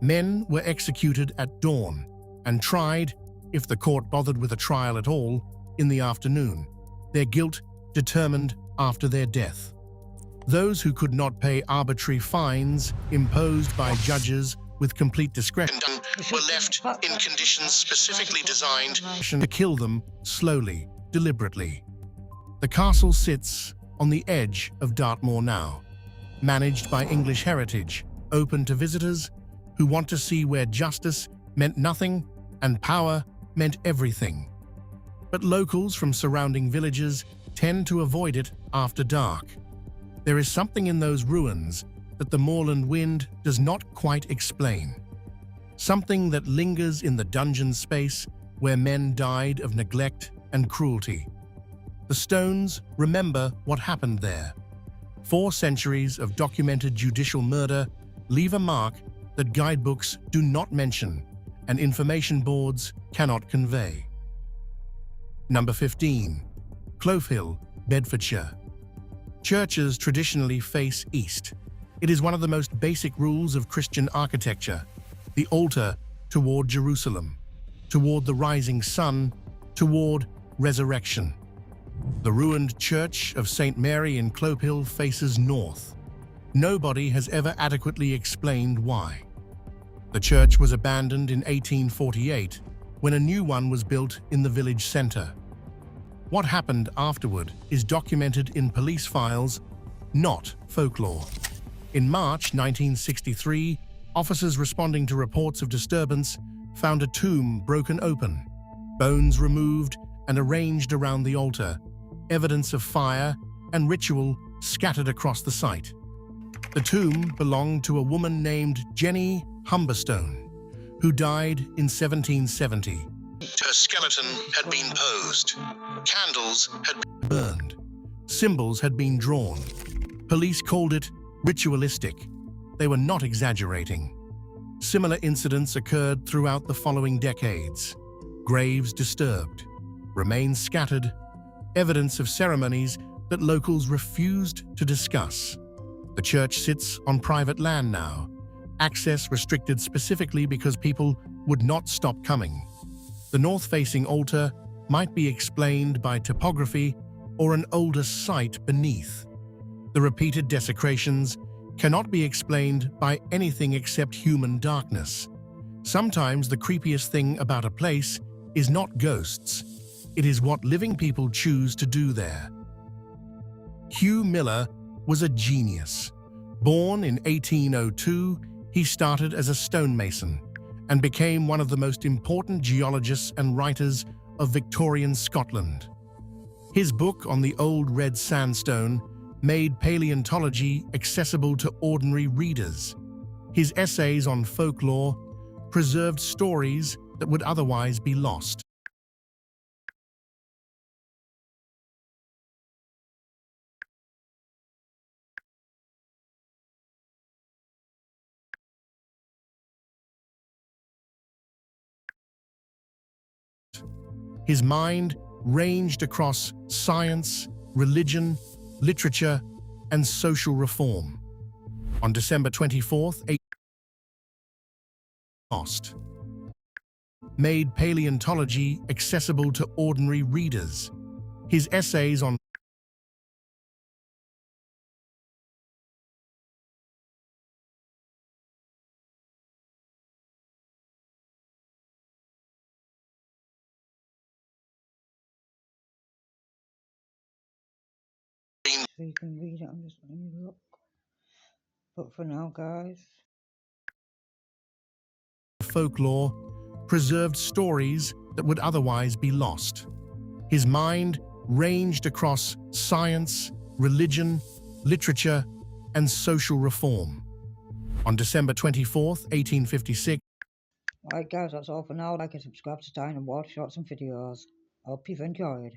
Men were executed at dawn and tried, if the court bothered with a trial at all, in the afternoon, their guilt determined after their death. Those who could not pay arbitrary fines imposed by judges with complete discretion were left in conditions specifically designed to kill them slowly, deliberately. The castle sits on the edge of Dartmoor now, managed by English Heritage, open to visitors who want to see where justice meant nothing and power meant everything. But locals from surrounding villages tend to avoid it after dark. There is something in those ruins that the moorland wind does not quite explain. Something that lingers in the dungeon space where men died of neglect and cruelty. The stones remember what happened there. 4 centuries of documented judicial murder leave a mark that guidebooks do not mention and information boards cannot convey. Number 15. Clove Hill, Bedfordshire. Churches traditionally face east. It is one of the most basic rules of Christian architecture. The altar toward Jerusalem, toward the rising sun, toward resurrection. The ruined church of St. Mary in Clove Hill faces north. Nobody has ever adequately explained why. The church was abandoned in 1848, when a new one was built in the village centre. What happened afterward is documented in police files, not folklore. In March 1963, officers responding to reports of disturbance found a tomb broken open, bones removed and arranged around the altar, evidence of fire and ritual scattered across the site. The tomb belonged to a woman named Jenny Humberstone, who died in 1770. Her skeleton had been posed. Candles had been burned. Symbols had been drawn. Police called it ritualistic. They were not exaggerating. Similar incidents occurred throughout the following decades. Graves disturbed, remains scattered, evidence of ceremonies that locals refused to discuss. The church sits on private land now, access restricted specifically because people would not stop coming. The north-facing altar might be explained by topography or an older site beneath. The repeated desecrations cannot be explained by anything except human darkness. Sometimes the creepiest thing about a place is not ghosts. It is what living people choose to do there. Hugh Miller was a genius. Born in 1802, he started as a stonemason and became one of the most important geologists and writers of Victorian Scotland. His book on the Old Red Sandstone made paleontology accessible to ordinary readers. His essays on folklore preserved stories that would otherwise be lost. His mind ranged across science, religion, literature, and social reform. On December 24th, Lost made paleontology accessible to ordinary readers. His essays on So you can read it, I'm just letting you look. But for now, guys. Folklore preserved stories that would otherwise be lost. His mind ranged across science, religion, literature, and social reform. On December 24th, 1856. Right guys, that's all for now. Like and subscribe to Dine and watch shorts and videos. Hope you've enjoyed.